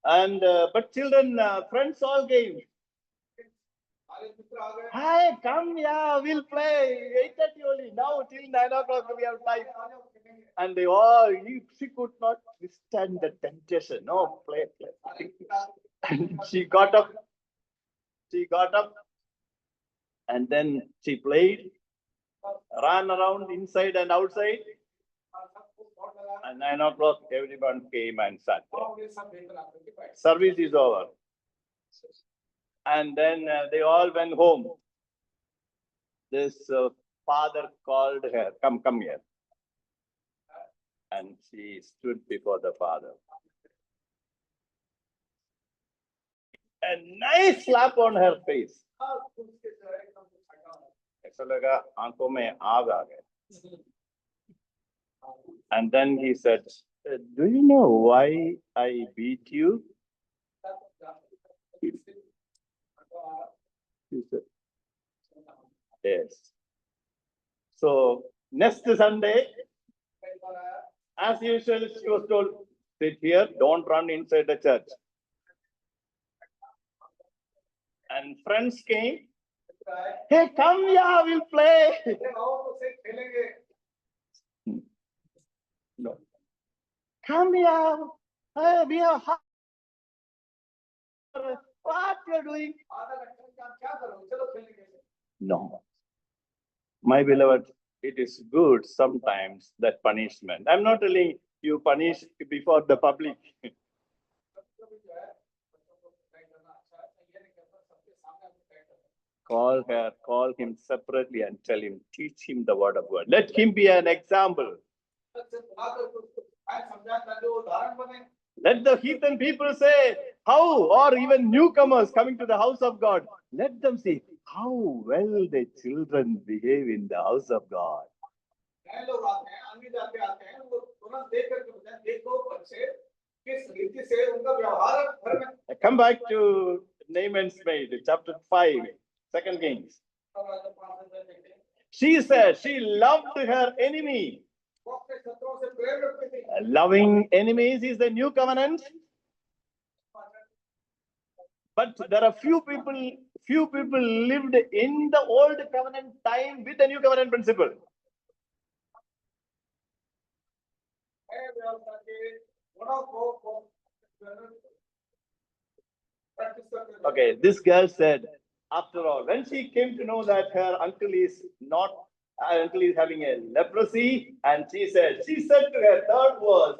And but children, friends all came. Hi, come, yeah, we'll play. 8:30 only. Now till 9 o'clock we have time. And they all, she could not withstand the temptation. No, play. And she got up. And then she played, ran around inside and outside. And 9 o'clock, everyone came and sat there. Service is over. And then they all went home. This father called her, come here. And she stood before the father. A nice slap on her face. ऐसा लगा आंखों में आग आ गए. And then he said, do you know why I beat you? He said, yes. So next Sunday, as usual, she was told, sit here, don't run inside the church. And friends came. Hey, come here, we'll play. No. Come here. Hey, we are hot. What you're doing? No. My beloved, it is good sometimes that punishment. I'm not telling you punish before the public. Call her, call him separately and tell him, teach him the word of God. Let him be an example. Let the heathen people say, how, or even newcomers coming to the house of God, let them see how well the children behave in the house of God. Come back to Naaman's maid, chapter 5, 2 Kings. She said she loved her enemy. Loving enemies is the new covenant. But there are few people lived in the old covenant time with the new covenant principle. Okay, this girl said, after all, when she came to know that her uncle is having a leprosy, and she said to her third verse,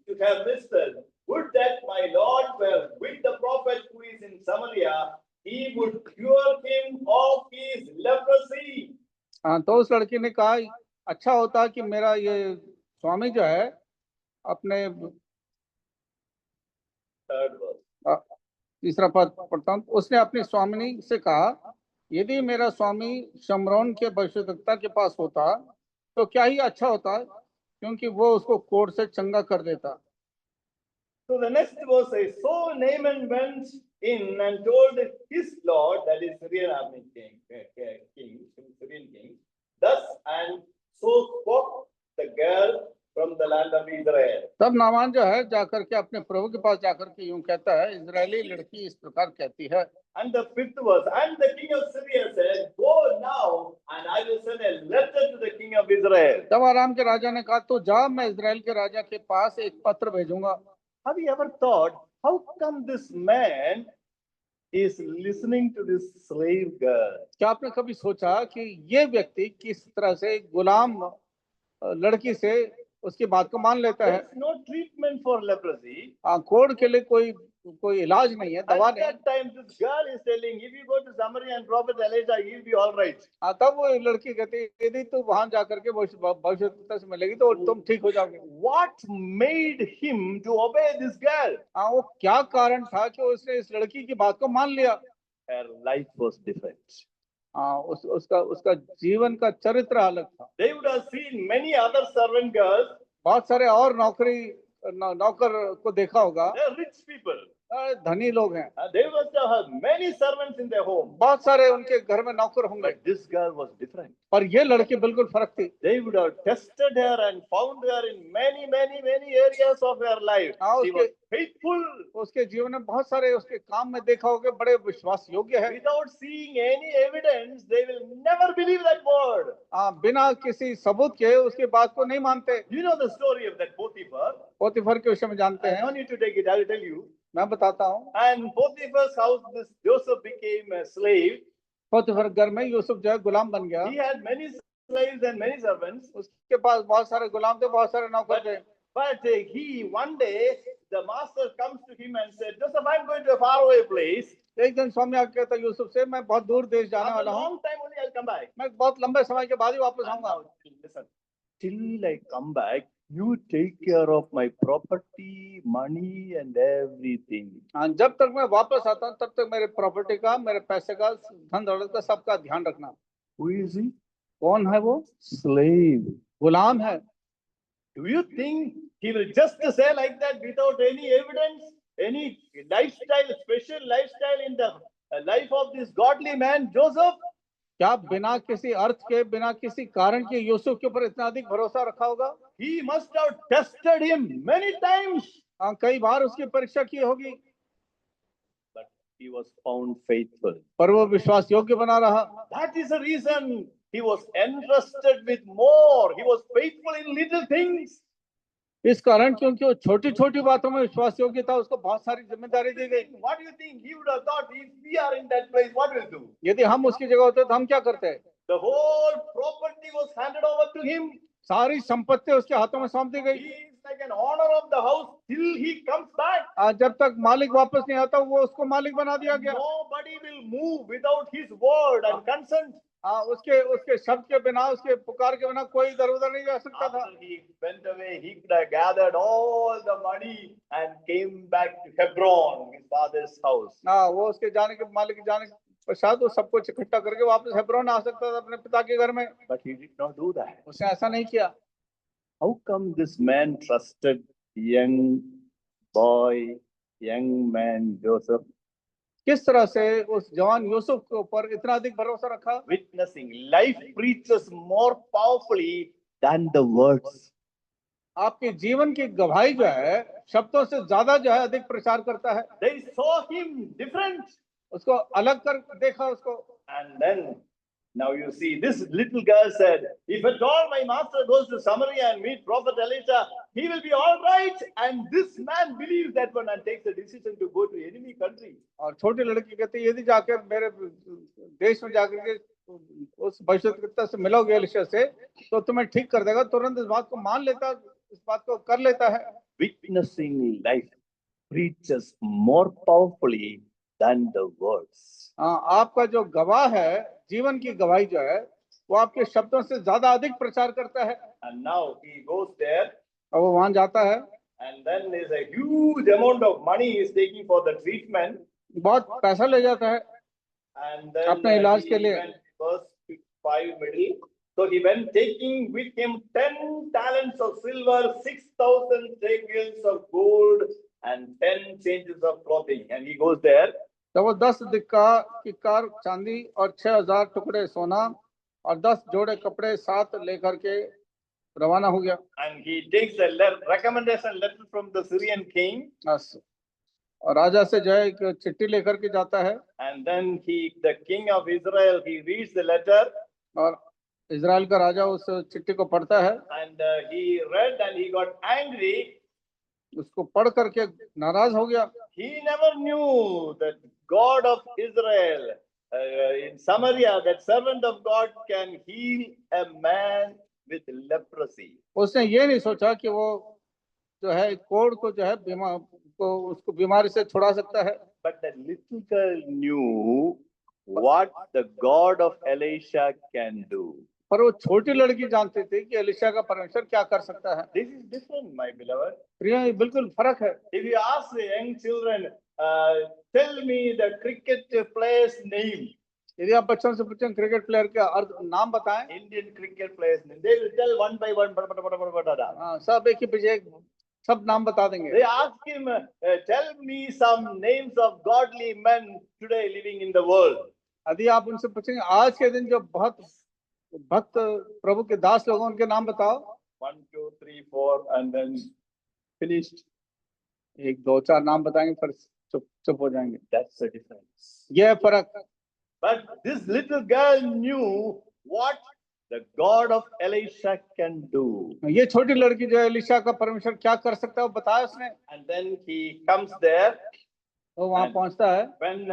to her sister, would that my Lord were with the prophet who is in Samaria, he would cure him of his leprosy.
हाँ, तो उस लड़की ने कहा अच्छा होता कि मेरा ये स्वामी जो है अपने
Third verse.
अ, तीसरा पद पढ़ता हूँ। उसने अपनी स्वामिनी से कहा, यदि मेरा स्वामी शमरोन के भविष्यद्वक्ता के पास होता तो क्या ही अच्छा होता, क्योंकि वो उसको कोढ़ से चंगा कर देता।
So the next verse says, so Naaman went in and told his lord, that is Syrian army Syrian king, thus and so spoke the girl from the land of Israel.
तब नामान जो है जाकर के अपने प्रभु के पास जाकर के यूं कहता है, इजरायली लड़की इस प्रकार कहती है।
And the fifth verse, and the king of Syria said, go now and I will send a letter to the king of Israel.
तब आराम के राजा ने कहा, तो जा, मैं इजराइल के राजा के पास एक पत्र भेजूंगा।
Have you ever thought, how come this man is listening to this slave girl?
क्या आपने कभी सोचा कि ये व्यक्ति किस तरह से गुलाम लड़की से उसकी बात को मान लेता है?
There's no treatment for leprosy.
कोढ़ के लिए कोई इलाज नहीं है, दवा
At
नहीं।
that time, this girl is telling, if you go to Samaria and prophet Elijah, he'll be all right.
तब वो लड़की कहती है, यदि तू वहां जाकर के भविष्यद्वक्ता से मिलेगी तो तुम ठीक हो जाओगे।
What made him to obey this girl?
वो क्या कारण था कि उसने इस लड़की की बात को मान लिया?
Her life was different.
उसका जीवन का चरित्र अलग था।
They would have seen many other servant girls.
बहुत सारे और नौकर को देखा होगा,
They're rich people.
धनी लोग हैं,
They must have had many servants in their home.
बहुत सारे उनके घर में नौकर होंगे,
But this girl was different.
पर ये लड़की बिल्कुल फर्क थी।
They would have tested her and found her in many areas of her life. She was faithful.
उसके जीवन में बहुत सारे उसके काम में देखा होगा, बड़े विश्वास योग्य है।
Without seeing any evidence, they will never believe that word.
बिना किसी सबूत के उसकी बात को नहीं मानते।
You know the story of that Potiphar.
पोतीफर के विषय में जानते
I
हैं,
don't need to take it, I will tell you.
मैं बताता हूँ।
And Potiphar's house, this Joseph became a slave.
पोतीफर घर में यूसुफ जो है गुलाम बन गया।
He had many slaves and many servants.
उसके पास बहुत सारे गुलाम थे, बहुत सारे नौकर थे।
But he, one day, the master comes to him and said, Joseph, I'm going to a faraway place.
एक दिन स्वामी आके कहता यूसुफ से, मैं बहुत दूर देश जाने
After a
वाला हूँ,
long time only I'll come back.
मैं बहुत लंबे समय के बाद ही वापस
And
आऊंगा।
now, listen, till I come back, you take care of my property, money and everything.
जब तक मैं वापस आता हूँ तब तक मेरे प्रॉपर्टी का, मेरे पैसे का, धन दौलत का सबका ध्यान रखना।
Who is he?
कौन है वो?
Slave.
गुलाम है।
Do you think he will just say like that without any evidence, any lifestyle, special lifestyle in the life of this godly man, Joseph?
क्या बिना किसी अर्थ के, बिना किसी कारण के यूसुफ के ऊपर इतना अधिक भरोसा रखा होगा?
He must have tested him many times.
कई बार उसकी परीक्षा की होगी,
But he was found faithful.
पर वो विश्वास योग्य बना रहा।
That is the reason he was entrusted with more. He was faithful in little things.
इस कारण क्योंकि वो छोटी छोटी बातों में विश्वास योग्य था, उसको बहुत सारी जिम्मेदारी दी गई।
What do you think he would have thought if we are in that place? What will do?
यदि हम उसकी जगह होते तो हम क्या करते?
The whole property was handed over to him.
सारी संपत्ति उसके हाथों में सौंप दी
He
गई।
is like an owner of the house till he comes back.
जब तक मालिक वापस नहीं आता वो उसको मालिक बना दिया गया।
Nobody will move without his word and consent.
उसके शब्द के बिना, उसके पुकार के बिना कोई इधर उधर नहीं जा सकता था।
After he went away, he could have gathered all the money and came back to Hebron, his father's house.
वो उसके जाने के, मालिक के जाने के पश्चात वो सब कुछ इकट्ठा करके वापस हेब्रोन आ सकता था अपने पिता के घर में।
But he did not do that.
उसने ऐसा नहीं किया।
How come this man trusted young boy, young man Joseph?
किस तरह से उस जवान यूसुफ के ऊपर इतना अधिक भरोसा रखा?
Witnessing. Life preaches more powerfully than the words.
आपके जीवन की गवाही जो है शब्दों से ज्यादा जो है अधिक प्रचार करता है।
They saw him different.
उसको अलग कर देखा उसको।
And then, now you see, this little girl said, if at all my master goes to Samaria and meet Prophet Elisha, he will be all right. And this man believes that one and takes a decision to go to enemy country.
और छोटी लड़की कहती है, यदि जाकर मेरे देश में जाकर के उस भविष्यद्वक्ता से मिलोगे एलिशा से, तो तुम्हें ठीक कर देगा। तुरंत इस बात को मान लेता, इस बात को कर लेता है।
Witnessing life preaches more powerfully than the words.
आपका जो गवाह है, जीवन की गवाही जो है, वो आपके शब्दों से ज्यादा अधिक प्रचार करता है।
And now he goes there,
और वो वहां जाता है,
and then there's a huge amount of money he is taking for the treatment.
बहुत पैसा ले जाता है
And then
अपने इलाज
he
के लिए।
went verse 5 middle. So he went taking with him 10 talents of silver, 6,000 shekels of gold, and 10 changes of clothing. And he goes there.
तो वो 10 किक्कार चांदी और 6,000 टुकड़े सोना और 10 जोड़े कपड़े साथ लेकर के रवाना हो गया।
And he takes a recommendation letter from the Syrian king.
बस, और राजा से जो है एक चिट्ठी लेकर के जाता है,
And then the king of Israel, he reads the letter.
और इजराइल का राजा उस चिट्ठी को पढ़ता है,
And he read and he got angry.
उसको पढ़ करके नाराज हो गया।
He never knew that God of Israel in Samaria, that servant of God can heal a man with leprosy.
उसने ये नहीं सोचा कि वो जो है कोढ़ को जो है बीमार को उसको बीमारी से छुड़ा सकता है।
But the little girl knew what the God of Elisha can do.
पर वो छोटी लड़की जानती थी कि एलिशा का परमेश्वर क्या कर सकता है।
This is different, my beloved.
प्रिय, ये बिल्कुल फर्क है।
If you ask the young children, tell me the cricket player's name,
यदि आप बच्चों से पूछें क्रिकेट प्लेयर का अर्थ नाम बताएं,
Indian cricket player's name, they will tell one by one.
हाँ, सब एक ही पीछे एक सब नाम बता देंगे।
They ask him, tell me some names of godly men today living in the world.
यदि आप उनसे पूछेंगे आज के दिन जो बहुत भक्त प्रभु के दास लोग हैं उनके नाम बताओ,
1, 2, 3, 4, and then finished.
1, 2, 4 नाम बताएंगे, फिर चुप हो जाएंगे।
That's the difference.
ये है फर्क।
But this little girl knew what the God of Elisha can do.
ये छोटी लड़की जो है एलिशा का परमेश्वर क्या कर सकता है वो बताया उसने।
And then he comes there.
वो वहां पहुंचता है,
When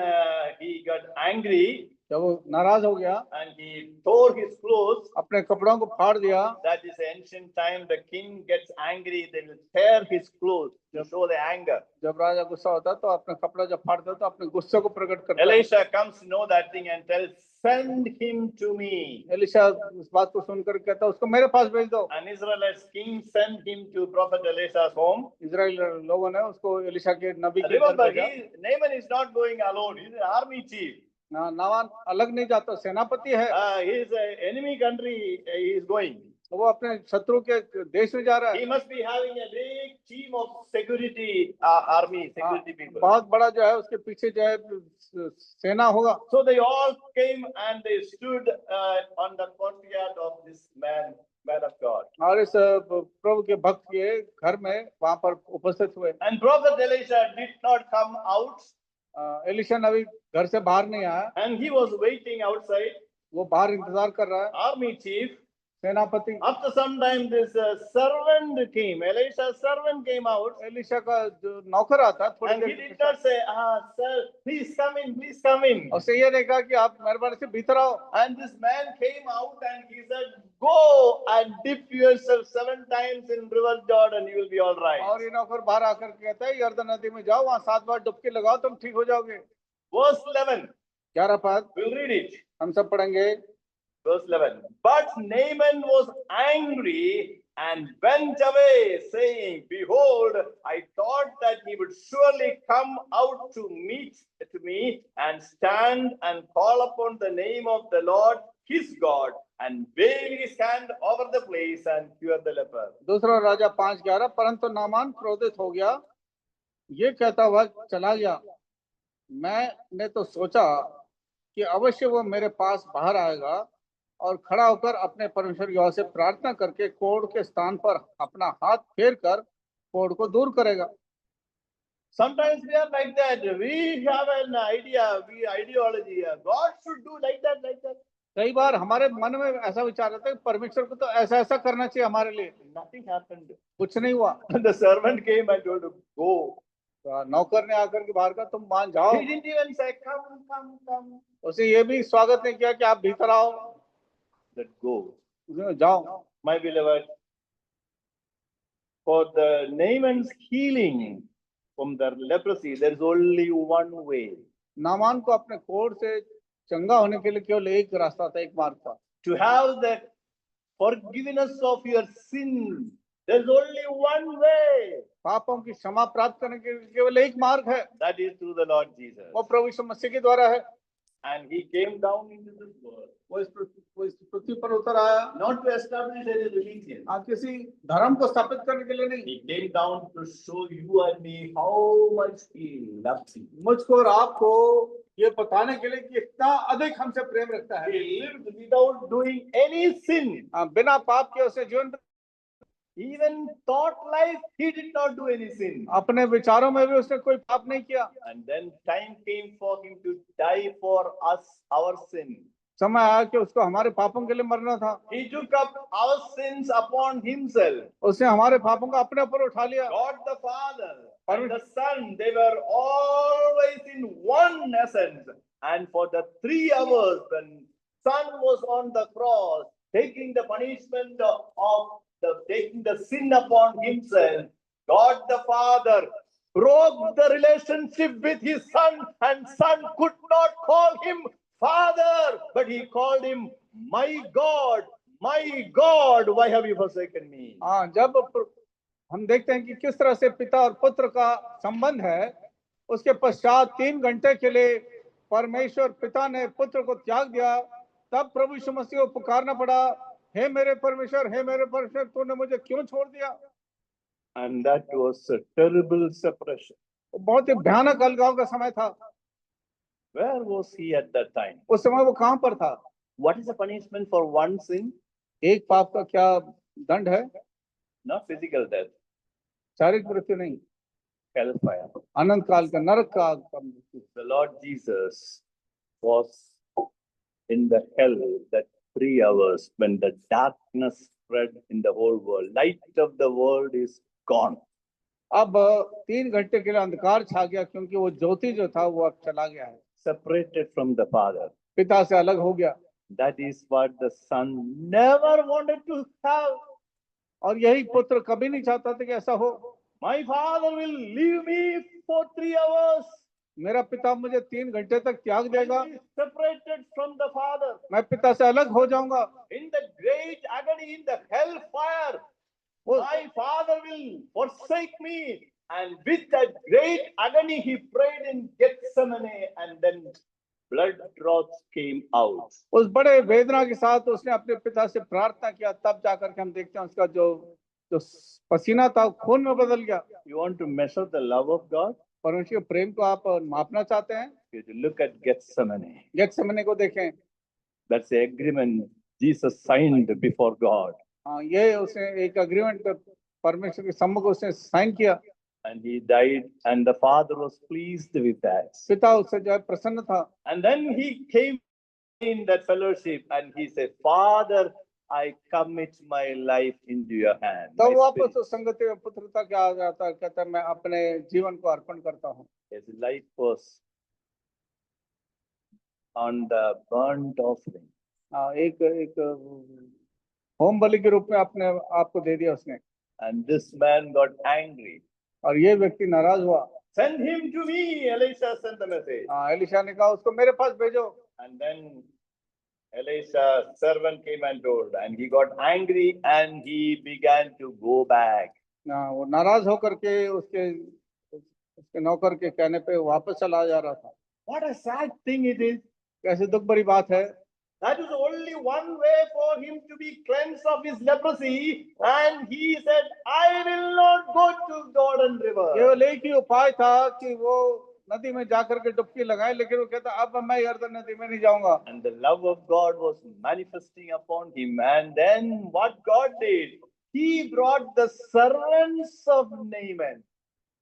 he got angry
जब वो नाराज हो गया,
and he tore his clothes,
अपने कपड़ों को फाड़ दिया।
that is ancient time, the king gets angry, they will tear his clothes to show the anger.
जब राजा गुस्सा होता है तो अपने कपड़ा जब फाड़ता है तो अपने गुस्से को प्रकट करता है।
Elisha comes to know that thing and tells, send him to me.
Elisha उस बात को सुनकर कहता है उसको मेरे पास भेज दो।
An Israelite king sent him to Prophet Elisha's home.
Israel लोगों ने उसको एलिशा के नबी के घर
Remember,
भेजा।
Naaman is not going alone. He's an army chief.
Naaman अलग नहीं जाता, सेनापति है।
He is an enemy country. He is going.
वो अपने शत्रु के देश में जा रहा
He
है।
must be having a big team of security army, security people.
बहुत बड़ा जो है उसके पीछे जो है सेना होगा।
So they all came and they stood on the courtyard of this man of God.
और इस प्रभु के भक्त के घर में वहां पर उपस्थित हुए।
And Prophet Elisha did not come out.
Elisha नबी घर से बाहर नहीं आया,
And he was waiting outside.
वो बाहर इंतजार कर रहा है।
Army chief.
सेनापति।
After some time, this servant came. Elisha's servant came out.
Elisha का जो नौकर आता है थोड़ी
And he
there
did not say, sir, please come in, please come in.
उससे ये नहीं कहा कि आप मेहरबानी से भीतर आओ।
And this man came out and he said, go and dip yourself 7 times in river Jordan, you will be all right.
और ये नौकर बाहर आकर कहता है यरदन नदी में जाओ, वहां 7 बार डुबकी लगाओ, तुम ठीक हो जाओगे।
Verse 11,
11 पद
we'll read it.
हम सब पढ़ेंगे।
Verse 11. But Naaman was angry and went away, saying, behold, I thought that he would surely come out to meet to me and stand and call upon the name of the Lord his God and wave his hand over the place and cure the leper.
दूसरा राजा 5:11, परंतु Naaman क्रोधित हो गया, ये कहता हुआ चला गया, मैंने तो सोचा कि अवश्य वो मेरे पास बाहर आएगा और खड़ा होकर अपने परमेश्वर यहोवा से प्रार्थना करके कोढ़ के स्थान पर अपना हाथ फेर कर कोढ़ को दूर करेगा।
Sometimes we are like that. We have an idea, ideology. God should do like that, like that.
कई बार हमारे मन में ऐसा विचार आता है कि परमेश्वर को तो ऐसा ऐसा करना चाहिए हमारे लिए।
Nothing happened.
कुछ नहीं हुआ।
The servant came and told him, go.
नौकर ने आकर के बाहर का तुम मान जाओ।
He didn't even say, come.
उसे ये भी स्वागत नहीं किया कि आप भीतर आओ।
Let go.
उसने जाओ।
My beloved, for the Naaman's healing from the leprosy, there is only one way.
Naaman को अपने कोढ़ से चंगा होने के लिए केवल एक रास्ता था, एक मार्ग था।
to have the forgiveness of your sin, there's only one way.
पापों की क्षमा प्राप्त करने के केवल एक मार्ग है,
That is through the Lord Jesus.
वो प्रभु यीशु मसीह के द्वारा है।
And he came down into this world,
वो इस पृथ्वी पर उतर आया,
not to establish any religion.
किसी धर्म को स्थापित करने के लिए नहीं,
He came down to show you and me how much he loves you.
मुझको और आपको ये बताने के लिए कि कितना अधिक हमसे प्रेम रखता है।
He lived without doing any sin.
बिना पाप के उसने जीवन,
Even thought life, he did not do any sin.
अपने विचारों में भी उसने कोई पाप नहीं किया।
And then time came for him to die for us, our sin.
समय आया कि उसको हमारे पापों के लिए मरना था।
He took up our sins upon himself.
उसने हमारे पापों को अपने ऊपर उठा लिया।
God the Father and the Son, they were always in one essence. And for the 3 hours, when Son was on the cross, taking the punishment of taking the sin upon himself, God the Father broke the relationship with his Son, and Son could not call him Father, but he called him, my God, why have you forsaken me?
जब हम देखते हैं कि किस तरह से पिता और पुत्र का संबंध है, उसके पश्चात 3 घंटे के लिए परमेश्वर पिता ने पुत्र को त्याग दिया, तब प्रभु यीशु मसीह को पुकारना पड़ा, हे मेरे परमेश्वर, तूने मुझे क्यों छोड़ दिया?
And that was a terrible separation.
बहुत ही भयानक अलगाव का समय था।
Where was he at that time?
उस समय वो कहां पर था?
What is the punishment for one sin?
एक पाप का क्या दंड है?
Not physical death,
शारीरिक मृत्यु नहीं,
hellfire.
अनंत काल का नरक का मृत्यु।
The Lord Jesus was in the hell that 3 hours when the darkness spread in the whole world. Light of the world is gone.
अब 3 घंटे के लिए अंधकार छा गया, क्योंकि वो ज्योति जो था वो अब चला गया है,
Separated from the Father.
पिता से अलग हो गया।
That is what the Son never wanted to have.
और यही पुत्र कभी नहीं चाहता था कि ऐसा हो।
My Father will leave me for 3 hours.
मेरा पिता मुझे 3 घंटे तक त्याग देगा,
Separated from the Father.
मैं पिता से अलग हो जाऊंगा।
In the great agony, in the hellfire, my Father will forsake me. And with that great agony, he prayed in Gethsemane, and then blood drops came out.
उस बड़े वेदना के साथ उसने अपने पिता से प्रार्थना किया, तब जाकर के हम देखते हैं उसका जो पसीना था खून में बदल गया।
You want to measure the love of God?
परमेश्वर के प्रेम को आप मापना चाहते हैं?
You look at Gethsemane.
गेत्सेमने को देखें।
That's the agreement Jesus signed before God.
ये उसने एक एग्रीमेंट परमेश्वर के सम्मुख उसने साइन किया।
And he died, and the Father was pleased with that.
पिता उससे जो है प्रसन्न था।
And then he came in that fellowship and he said, Father, I commit my life into your hand.
तब
My
वापस
spirit."
उस संगति में पुत्रता क्या आ जाता है, कहता है मैं अपने जीवन को अर्पण करता हूँ।
His life was on the burnt offering.
एक होम बलि के रूप में अपने आप को दे दिया उसने।
And this man got angry.
और ये व्यक्ति नाराज हुआ।
Send him to me, Elisha sent the message.
Elisha ने कहा उसको मेरे पास भेजो।
And then Elisha's servant came and told, and he got angry and he began to go back.
वो नाराज होकर के उसके नौकर के कहने पे वापस चला जा रहा था।
What a sad thing it is.
कैसे दुख भरी बात है।
That is only one way for him to be cleansed of his leprosy. And he said, I will not go to Jordan River.
केवल एक ही उपाय था कि वो नदी में जाकर के डुबकी लगाए, लेकिन वो कहता अब मैं यर्दन नदी में नहीं जाऊंगा।
And the love of God was manifesting upon him. And then what God did, he brought the servants of Naaman.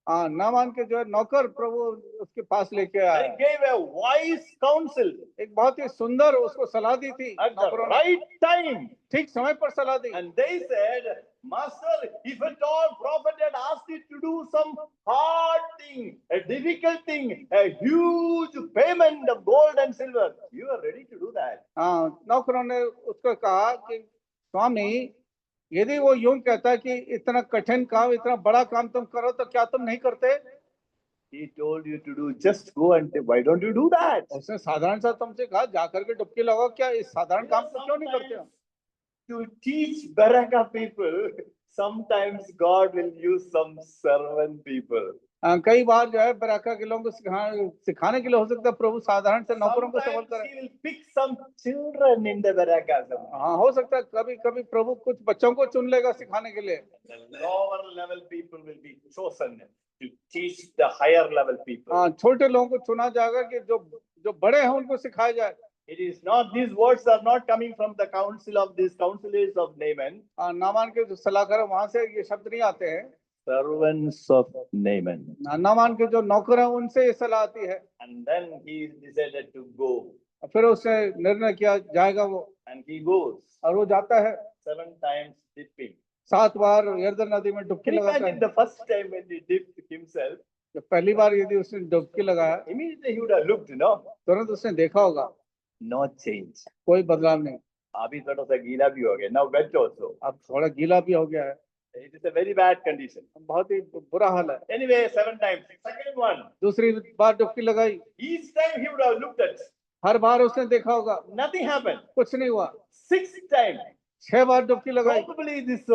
Naaman के जो है नौकर प्रभु उसके पास लेके
They
आए।
gave a wise counsel
एक बहुत ही सुंदर उसको सलाह दी थी
at the
नौकरों ने,
right time.
ठीक समय पर सलाह दी।
And they said, Master, if at all prophet had asked you to do some hard thing, a difficult thing, a huge payment of gold and silver, you are ready to do that.
नौकरों ने उसको कहा कि स्वामी, यदि वो यूं कहता है कि इतना कठिन काम, इतना बड़ा काम तुम करो, तो क्या तुम नहीं करते?
He told you to do, just go and why don't you do that?
उसने साधारण सा तुमसे कहा जाकर के डुबकी लगाओ, क्या इस साधारण
You know,
काम को क्यों नहीं करते हो?
To teach Baraka people, sometimes God will use some servant people.
कई बार जो है बराका के लोगों को सिखाने के लिए हो सकता है प्रभु साधारण से नौकरों को सफल
Sometimes
करे।
He will pick some children in the Baraka.
हाँ, हो सकता है कभी कभी प्रभु कुछ बच्चों को चुन लेगा सिखाने के लिए।
The lower level people will be chosen to teach the higher level people.
हाँ, छोटे लोगों को चुना जाएगा कि जो जो बड़े हैं उनको सिखाया जाए।
It is not, these words are not coming from the council of these counselors of Naaman.
Naaman के जो सलाहकार है वहां से ये शब्द नहीं आते हैं।
Servants of Naaman.
नामान के जो नौकर हैं उनसे ये सलाह आती है।
And then he decided to go.
फिर उसने निर्णय किया जाएगा वो,
And he goes
और वो जाता है
7 times dipping.
7 बार यर्दन नदी में डुबकी
Can you
लगाता
imagine
है।
the first time when he dipped himself?
जब पहली बार यदि उसने डुबकी लगाया,
Immediately he would have looked,
तुरंत उसने देखा होगा
no change.
कोई बदलाव नहीं।
अभी थोड़ा सा गीला भी हो गया. Now wet also.
अब थोड़ा गीला भी हो गया है।
It is a very bad condition.
बहुत ही बुरा हाल है।
Anyway, 7 times. Second one.
दूसरी बार डुबकी लगाई,
Each time he would have looked at.
हर बार उसने देखा होगा,
Nothing happened.
कुछ नहीं हुआ।
6th time.
6 बार डुबकी लगाई।
Probably this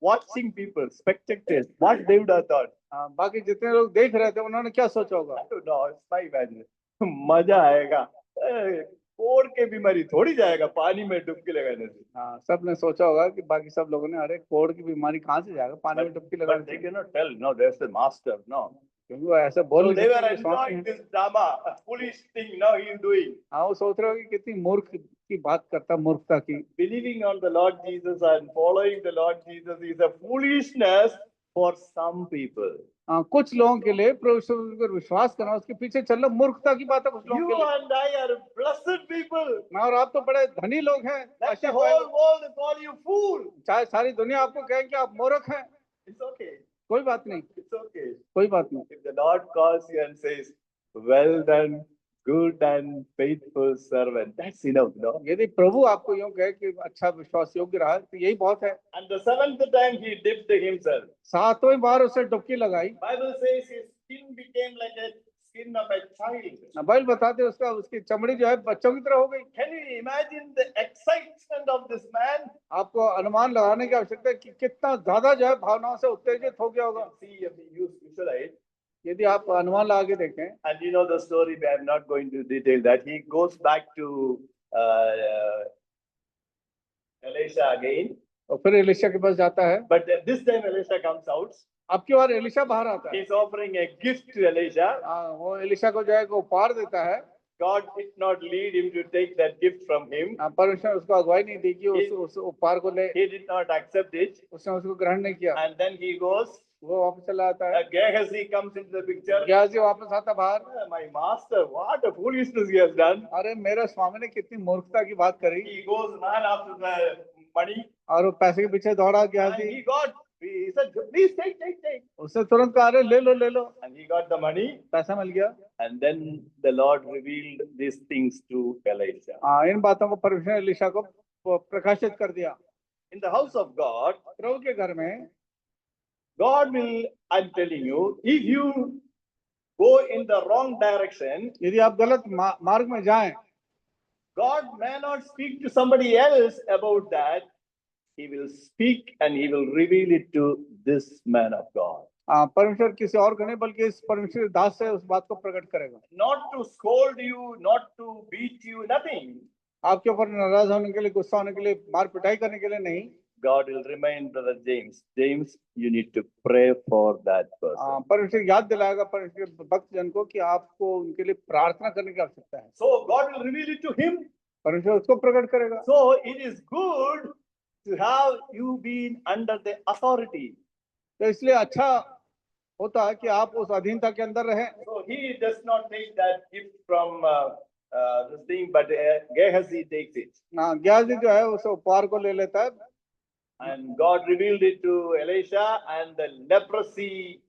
watching people, spectators, what they would have thought.
बाकी जितने लोग देख रहे थे उन्होंने क्या सोचा होगा?
I don't know, it's my imagination. मजा आएगा। कोड़ के बीमारी थोड़ी जाएगा पानी में डुबकी लगाने से।
हाँ, सबने सोचा होगा कि बाकी सब लोगों ने अरे कोड़ की बीमारी कहाँ से जाएगा पानी में डुबकी
But
लगाने
they
से।
cannot tell, no, there's the master, no.
क्योंकि वो ऐसा बोल
So
नहीं
they were
सकते कि स्वामी
enjoying
हैं।
this drama, a foolish thing now he is doing.
हाँ, वो सोच रहे हो कि कितनी मूर्ख की बात करता, मूर्खता की।
Believing on the Lord Jesus and following the Lord Jesus is a foolishness for some people.
हाँ, कुछ लोगों के लिए प्रभु यीशु पर विश्वास करना, उसके पीछे चलना मूर्खता की बात है कुछ लोगों
You
के लिए।
and I are blessed people.
और आप तो बड़े धनी लोग हैं।
Let the
Ashish
whole world call you fool.
चाहे सारी दुनिया आपको कहे कि आप मूर्ख हैं,
It's okay.
कोई बात नहीं,
It's okay.
कोई बात नहीं।
If the Lord calls you and says, well done, good and faithful servant, that's enough, no?
यदि प्रभु आपको यूं कहे कि अच्छा विश्वास योग्य रहा, तो यही बहुत है।
And the 7th time he dipped himself.
7वीं बार उसने डुबकी लगाई।
Bible says his skin became like a skin of a child.
Bible बताते हैं उसकी चमड़ी जो है बच्चों की तरह हो गई।
Can you imagine the excitement of this man?
आपको अनुमान लगाने की आवश्यकता है कि कितना ज्यादा जो है भावनाओं से उत्तेजित हो गया होगा।
See, if you visualize,
यदि आप अनुमान लगा के देखें,
and you know the story, but I'm not going to detail that. He goes back to Elisha again,
और फिर एलिशा के पास जाता है।
but this time Elisha comes out.
अब की बार एलिशा बाहर आता है।
He's offering a gift to Elisha.
वो एलिशा को जो है उपहार देता है।
God did not lead him to take that gift from him.
परमेश्वर उसको अगुवाई नहीं दी कि उस उपहार को ले।
He did not accept it.
उसने उसको ग्रहण नहीं किया।
And then he goes,
वो वापस चला आता है।
Gehazi comes into the picture.
Gehazi वापस आता बाहर।
My master, what a foolishness he has done.
अरे मेरे स्वामी ने कितनी मूर्खता की बात करी।
He goes, ran after the money.
और वो पैसे के पीछे दौड़ा
And
Gehazi.
he got, he said, please take.
उसने तुरंत कहा अरे ले लो।
And he got the money.
पैसा मिल गया।
And then the Lord revealed these things to Elisha.
इन बातों को परमेश्वर ने एलिशा को प्रकाशित कर दिया।
In the house of God,
प्रभु के घर में
God will, I'm telling you, if you go in the wrong direction,
यदि आप गलत मार्ग में जाएं,
God may not speak to somebody else about that. He will speak and he will reveal it to this man of God.
परमेश्वर किसी और को नहीं बल्कि इस परमेश्वर दास से उस बात को प्रकट करेगा।
Not to scold you, not to beat you, nothing.
आपके ऊपर नाराज होने के लिए, गुस्सा होने के लिए, मार पिटाई करने के लिए नहीं।
God will remind Brother James, you need to pray for that person.
परमेश्वर याद दिलाएगा परमेश्वर भक्त जन को कि आपको उनके लिए प्रार्थना करने की आवश्यकता है।
So God will reveal it to him.
परमेश्वर उसको प्रकट करेगा।
So it is good to have you been under the authority.
तो इसलिए अच्छा होता है कि आप उस अधीनता के अंदर रहें।
So he does not take that gift from this thing, but Gehazi takes it.
Gehazi जो है उस उपहार को ले लेता है।
And God revealed it to Elisha, and the leprosy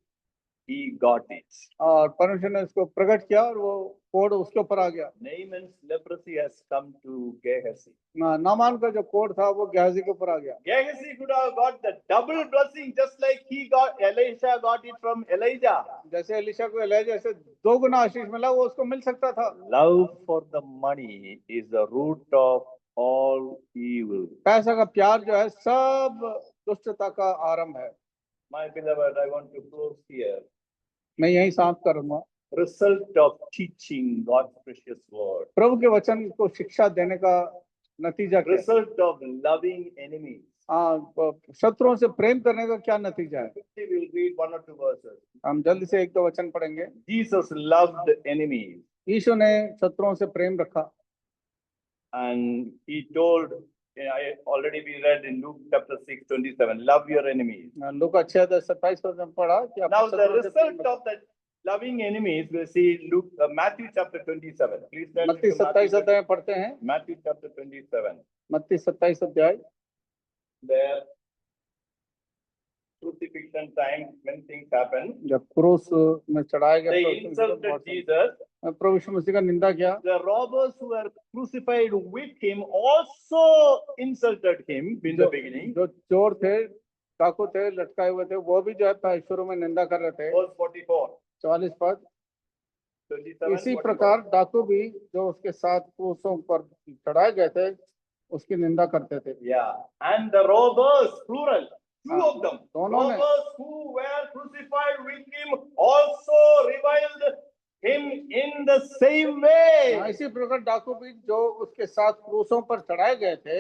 he got it.
और परमेश्वर ने उसको प्रकट किया और वो कोड उसके ऊपर आ गया।
Naaman's leprosy has come to Gehazi.
Naaman का जो कोड था वो गेहाजी के ऊपर आ गया।
Gehazi could have got the double blessing just like Elisha got it from Elijah.
जैसे एलिशा को एलिजा से 2 गुना आशीष मिला वो उसको मिल सकता था।
Love for the money is the root of all evil.
पैसा का प्यार जो है सब दुष्टता का आरंभ है।
My beloved, I want to close here.
मैं यही समाप्त करूंगा।
Result of teaching God's precious word.
प्रभु के वचन को शिक्षा देने का नतीजा क्या है?
Result of loving enemies.
शत्रुओं से प्रेम करने का क्या नतीजा है?
We will read 1 or 2 verses.
हम जल्दी से 1-2 वचन पढ़ेंगे।
Jesus loved enemies
यीशु ने शत्रुओं से प्रेम रखा
and he told, I already we read in Luke chapter 6:27, love your enemies.
लूका 6:27 में पढ़ा कि अपने
Now the
शत्रुओं से प्रेम
result of that loving enemies we'll see Matthew chapter 27. Please turn
मत्ती
to
27 अध्याय में पढ़ते हैं।
Matthew chapter 27.
मत्ती 27 अध्याय।
There crucifixion time when things happen.
जब क्रूस में चढ़ाया
They
गया
insulted Jesus.
प्रभु यीशु मसीह का निंदा किया।
The robbers who were crucified with him also insulted him in the beginning.
जो चोर थे, डाकू थे, लटकाए हुए थे, वो भी जो है शुरू में निंदा कर रहे थे।
Verse 44.
44 पद।
27,
इसी
44.
प्रकार डाकू भी जो उसके साथ क्रूसों पर चढ़ाए गए थे उसकी निंदा करते थे।
Yeah, and the robbers, plural, two of them,
दोनों ने
robbers who were crucified with him also reviled him in the same way.
इसी प्रकार डाकू भी जो उसके साथ क्रूसों पर चढ़ाए गए थे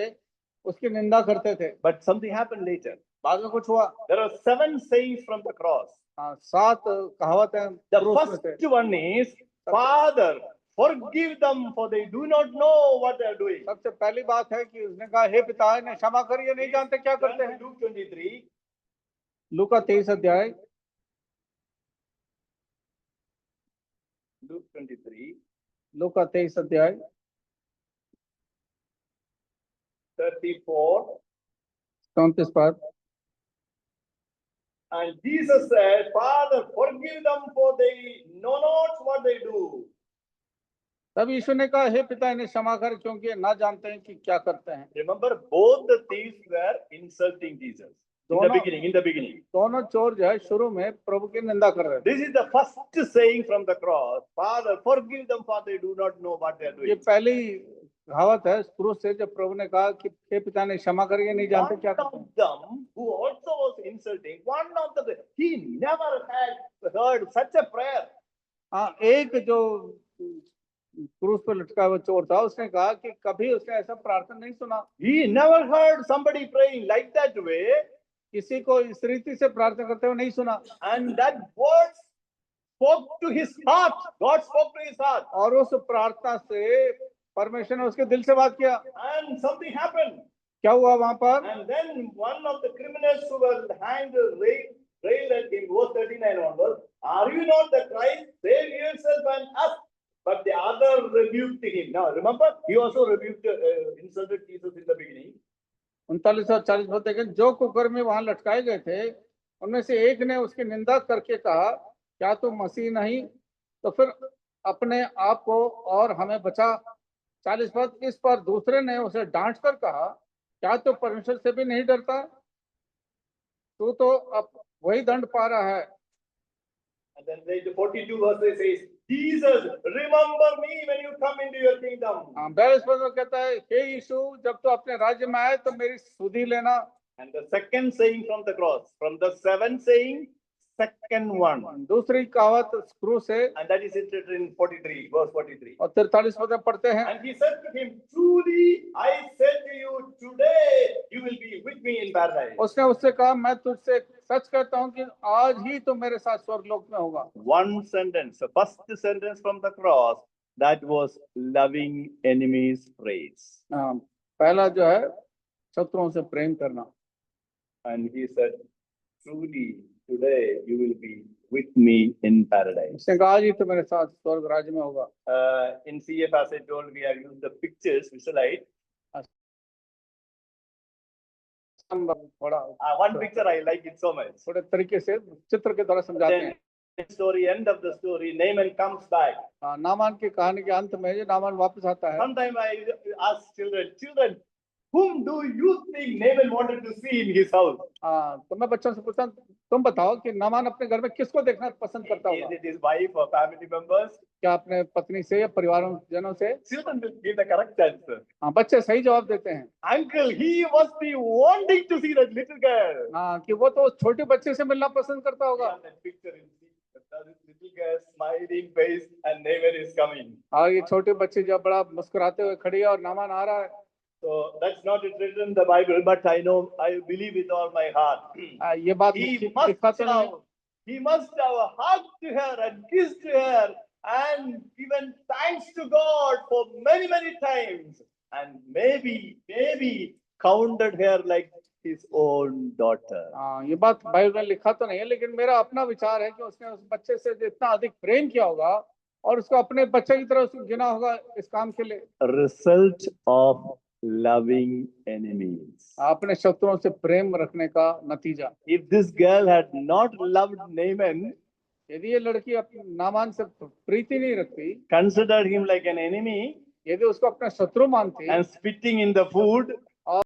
उसकी निंदा करते थे।
But something happened later.
बाद में कुछ हुआ।
There are 7 sayings from the cross.
7 कहावतें
The
क्रूस में थे।
first one is, Father, forgive them for they do not know what they are doing.
सबसे पहली बात है कि उसने कहा हे पिता इन्हें क्षमा करिए नहीं जानते क्या
Turn
करते
to
हैं।
Luke 23.
लूका 23 अध्याय।
Luke 23,
लूका 23 अध्याय
34.
34 पद।
And Jesus said, Father, forgive them for they know not what they do.
तब यीशु ने कहा हे पिता इन्हें क्षमा कर क्योंकि ये ना जानते हैं कि क्या करते हैं।
Remember, both the thieves were insulting Jesus in the beginning.
दोनों चोर जो है शुरू में प्रभु की निंदा कर रहे थे।
This is the first saying from the cross. Father, forgive them for they do not know what they are
ये
doing.
पहली कहावत है क्रूस से जब प्रभु ने कहा कि हे पिता ने क्षमा करिए नहीं जानते क्या
One
करते हैं।
of them who also was insulting, he never had heard such a prayer.
हाँ, एक जो क्रूस पर लटका हुआ चोर था उसने कहा कि कभी उसने ऐसा प्रार्थना नहीं सुना।
He never heard somebody praying like that way.
किसी को इस रीति से प्रार्थना करते हुए नहीं सुना।
And that word spoke to his heart. God spoke to his heart.
और उस प्रार्थना से परमेश्वर ने उसके दिल से बात किया।
And something happened.
क्या हुआ वहां पर?
And then one of the criminals who were hanged railed at him, verse 39 onwards, are you not the Christ? Save yourself and us. But the other rebuked him. Now remember, he also rebuked, insulted Jesus in the beginning.
39 और 40 पद देखें। जो कुकर्मी वहां लटकाए गए थे उनमें से एक ने उसकी निंदा करके कहा क्या तू मसीह नहीं तो फिर अपने आप को और हमें बचा। 40 पद। इस पर दूसरे ने उसे डांट कर कहा क्या तू परमेश्वर से भी नहीं डरता, तू तो अब वही दंड पा रहा है।
And then the 42 verse says, Jesus, remember me when you come into your kingdom.
42 पद में कहता है हे यीशु जब तू अपने राज्य में आए तो मेरी सुधि लेना।
And the second saying from the cross, from the 7 saying, second one.
दूसरी कहावत क्रूस है
And that is written in 43, verse 43.
और 43 पद में पढ़ते हैं।
And he said to him, truly, I said to you, today you will be with me in paradise.
उसने उससे कहा मैं तुझसे सच कहता हूँ कि आज ही तो मेरे साथ स्वर्गलोक में होगा।
One sentence, the first sentence from the cross, that was loving enemies praise.
पहला जो है शत्रुओं से प्रेम करना।
And he said, truly, today you will be with me in paradise.
उसने कहा आज ही तो मेरे साथ स्वर्ग राज्य में होगा।
In CF, as I told, we have used the pictures, visualize.
थोड़ा
One picture I like it so much.
थोड़े तरीके से चित्र के द्वारा समझाते हैं।
story, end of the story, Naaman comes back.
Naaman की कहानी के अंत में जो नामान वापस आता है,
Sometimes I ask children, whom do you think Naaman wanted to see in his house?
तो मैं बच्चों से पूछता हूँ, तुम बताओ कि नामान अपने घर में किसको देखना पसंद करता
Is
होगा?
it his wife or family members?
क्या अपने पत्नी से या परिवार जनों से?
Children will give the correct answer.
हाँ, बच्चे सही जवाब देते हैं।
Uncle, he must be wanting to see that little girl.
हाँ, कि वो तो छोटे बच्चे से मिलना पसंद करता होगा।
Yeah, that picture in this little girl smiling face and Naaman is coming.
और ये छोटे बच्चे जब बड़ा मुस्कुराते हुए खड़ी है और नामान आ रहा है।
So that's not written in the Bible, but I know, I believe with all my heart.
ये बात
He
लिखा तो नहीं,
he must have hugged her and kissed her and given thanks to God for many, many times. And maybe counted her like his own daughter.
ये बात Bible में लिखा तो नहीं है, लेकिन मेरा अपना विचार है कि उसने उस बच्चे से इतना अधिक प्रेम किया होगा और उसको अपने बच्चे की तरह उसको गिना होगा इस काम के लिए।
A result of loving enemies.
अपने शत्रुओं से प्रेम रखने का नतीजा।
If this girl had not loved Naaman,
यदि ये लड़की अपने नामान से प्रीति नहीं रखती,
considered him like an enemy,
यदि उसको अपना शत्रु मानती
and spitting in the food,